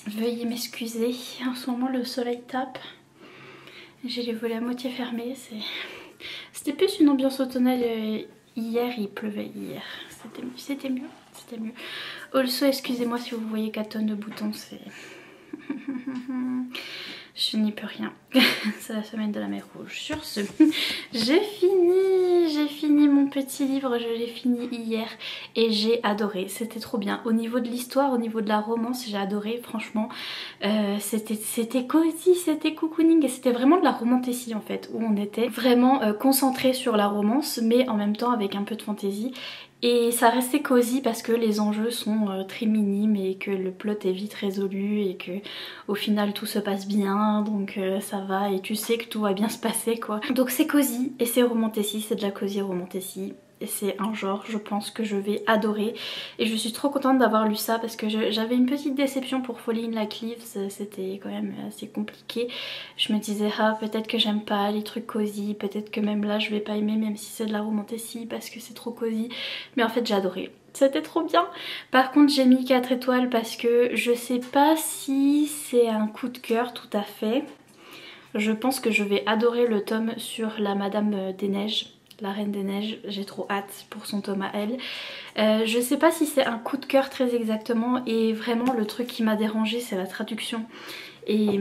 Veuillez m'excuser, en ce moment le soleil tape. J'ai les volets à moitié fermés. C'était plus une ambiance automnale. Hier, il pleuvait hier. C'était mieux. C'était mieux. Also, excusez-moi si vous voyez 4 tonnes de boutons, c'est... Je n'y peux rien. C'est la semaine de la mer rouge. Sur ce, j'ai fini mon petit livre, je l'ai fini hier et j'ai adoré. C'était trop bien. Au niveau de l'histoire, au niveau de la romance, j'ai adoré. Franchement, c'était cosy, c'était cocooning et c'était vraiment de la romantécie en fait, où on était vraiment concentré sur la romance, mais en même temps avec un peu de fantaisie. Et ça restait cosy parce que les enjeux sont très minimes et que le plot est vite résolu et que au final tout se passe bien, donc ça va et tu sais que tout va bien se passer quoi. Donc c'est cosy et c'est romantécie, c'est de la cosy romantécie. Et c'est un genre je pense que je vais adorer et je suis trop contente d'avoir lu ça parce que j'avais une petite déception pour Falling Like Leaves, c'était quand même assez compliqué. Je me disais ah peut-être que j'aime pas les trucs cosy, peut-être que même là je vais pas aimer même si c'est de la romantécie parce que c'est trop cosy, mais en fait j'ai adoré. C'était trop bien. Par contre j'ai mis 4 étoiles parce que je sais pas si c'est un coup de cœur tout à fait. Je pense que je vais adorer le tome sur la Madame des Neiges. La Reine des Neiges, j'ai trop hâte pour son tome à elle. Je sais pas si c'est un coup de cœur très exactement et vraiment le truc qui m'a dérangée c'est la traduction et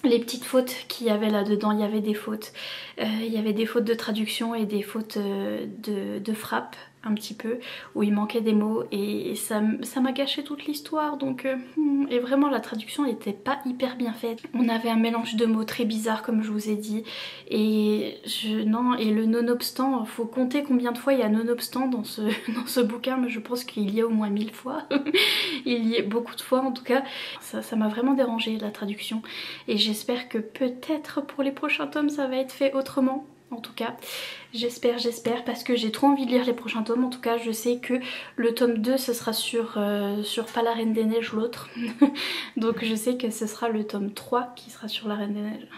les petites fautes qu'il y avait là-dedans. Il y avait des fautes. Il y avait des fautes de traduction et des fautes de frappe un petit peu où il manquait des mots et ça m'a gâché toute l'histoire donc et vraiment la traduction n'était pas hyper bien faite. On avait un mélange de mots très bizarre comme je vous ai dit et et le nonobstant, faut compter combien de fois il y a nonobstant dans ce bouquin, mais je pense qu'il y a au moins 1000 fois. Il y a beaucoup de fois en tout cas. Ça m'a vraiment dérangé la traduction et j'espère que peut-être pour les prochains tomes ça va être fait autrement. En tout cas, j'espère parce que j'ai trop envie de lire les prochains tomes. En tout cas, je sais que le tome 2 ce sera sur pas la Reine des Neiges, l'autre. Donc je sais que ce sera le tome 3 qui sera sur la Reine des Neiges.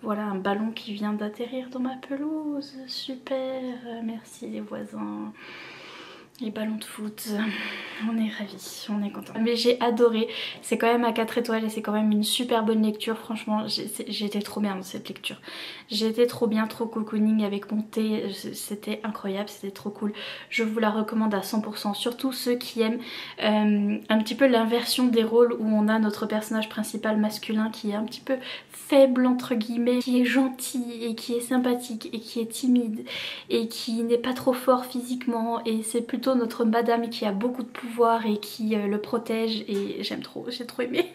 Voilà un ballon qui vient d'atterrir dans ma pelouse. Super, merci les voisins. Les ballons de foot, on est ravis, on est content. Mais j'ai adoré, c'est quand même à 4 étoiles et c'est quand même une super bonne lecture. Franchement, j'étais trop bien dans cette lecture. J'étais trop bien, trop cocooning avec mon thé, c'était incroyable, c'était trop cool. Je vous la recommande à 100%, surtout ceux qui aiment un petit peu l'inversion des rôles où on a notre personnage principal masculin qui est un petit peu faible entre guillemets, qui est gentil et qui est sympathique et qui est timide et qui n'est pas trop fort physiquement et c'est plutôt notre madame qui a beaucoup de pouvoir et qui le protège et j'aime trop, j'ai trop aimé.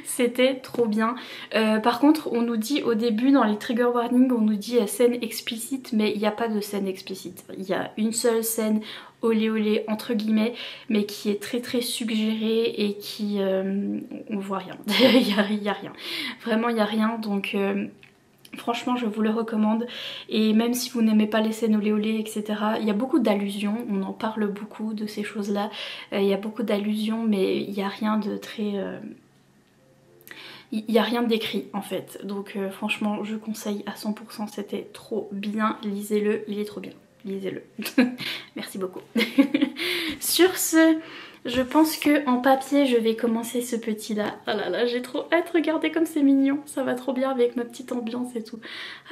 C'était trop bien. Par contre on nous dit au début dans les trigger warnings, on nous dit scène explicite, mais il n'y a pas de scène explicite. Il y a une seule scène olé olé entre guillemets, mais qui est très très suggérée et qui... on voit rien. Il y a rien. Vraiment il n'y a rien donc... franchement je vous le recommande et même si vous n'aimez pas les scènes olé olé etc, il y a beaucoup d'allusions, on en parle beaucoup de ces choses là, il y a beaucoup d'allusions mais il n'y a rien de très... il n'y a rien d'écrit en fait, donc franchement je conseille à 100%, c'était trop bien, lisez-le, il est trop bien, lisez-le. Merci beaucoup. Sur ce, je pense que en papier je vais commencer ce petit là. Oh là là, j'ai trop hâte, regardez comme c'est mignon, ça va trop bien avec ma petite ambiance et tout.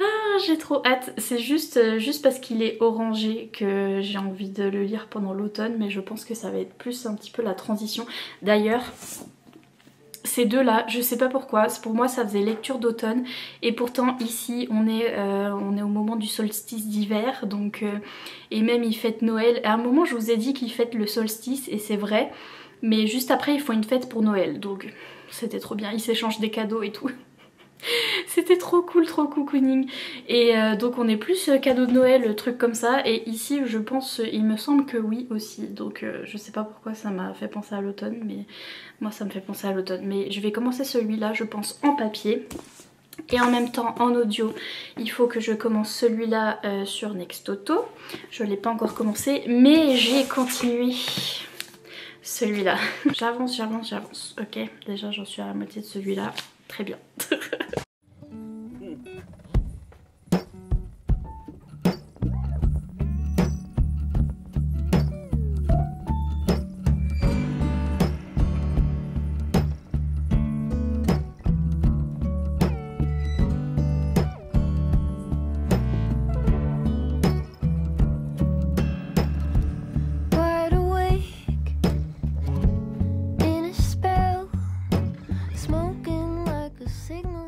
Ah, j'ai trop hâte, c'est juste parce qu'il est orangé que j'ai envie de le lire pendant l'automne, mais je pense que ça va être plus un petit peu la transition. D'ailleurs... ces deux là, je sais pas pourquoi, pour moi ça faisait lecture d'automne et pourtant ici on est au moment du solstice d'hiver donc et même ils fêtent Noël. À un moment je vous ai dit qu'ils fêtent le solstice et c'est vrai, mais juste après ils font une fête pour Noël donc c'était trop bien, ils s'échangent des cadeaux et tout. C'était trop cool, trop cocooning. Et donc on est plus cadeau de Noël, truc comme ça. Et ici je pense, il me semble que oui aussi. Donc je sais pas pourquoi ça m'a fait penser à l'automne, mais moi ça me fait penser à l'automne. Mais je vais commencer celui-là je pense en papier. Et en même temps en audio il faut que je commence celui-là sur Nextoto. Je ne l'ai pas encore commencé mais j'ai continué celui-là. J'avance, j'avance, j'avance. Ok, déjà j'en suis à la moitié de celui-là. Très bien. Smoking like a signal.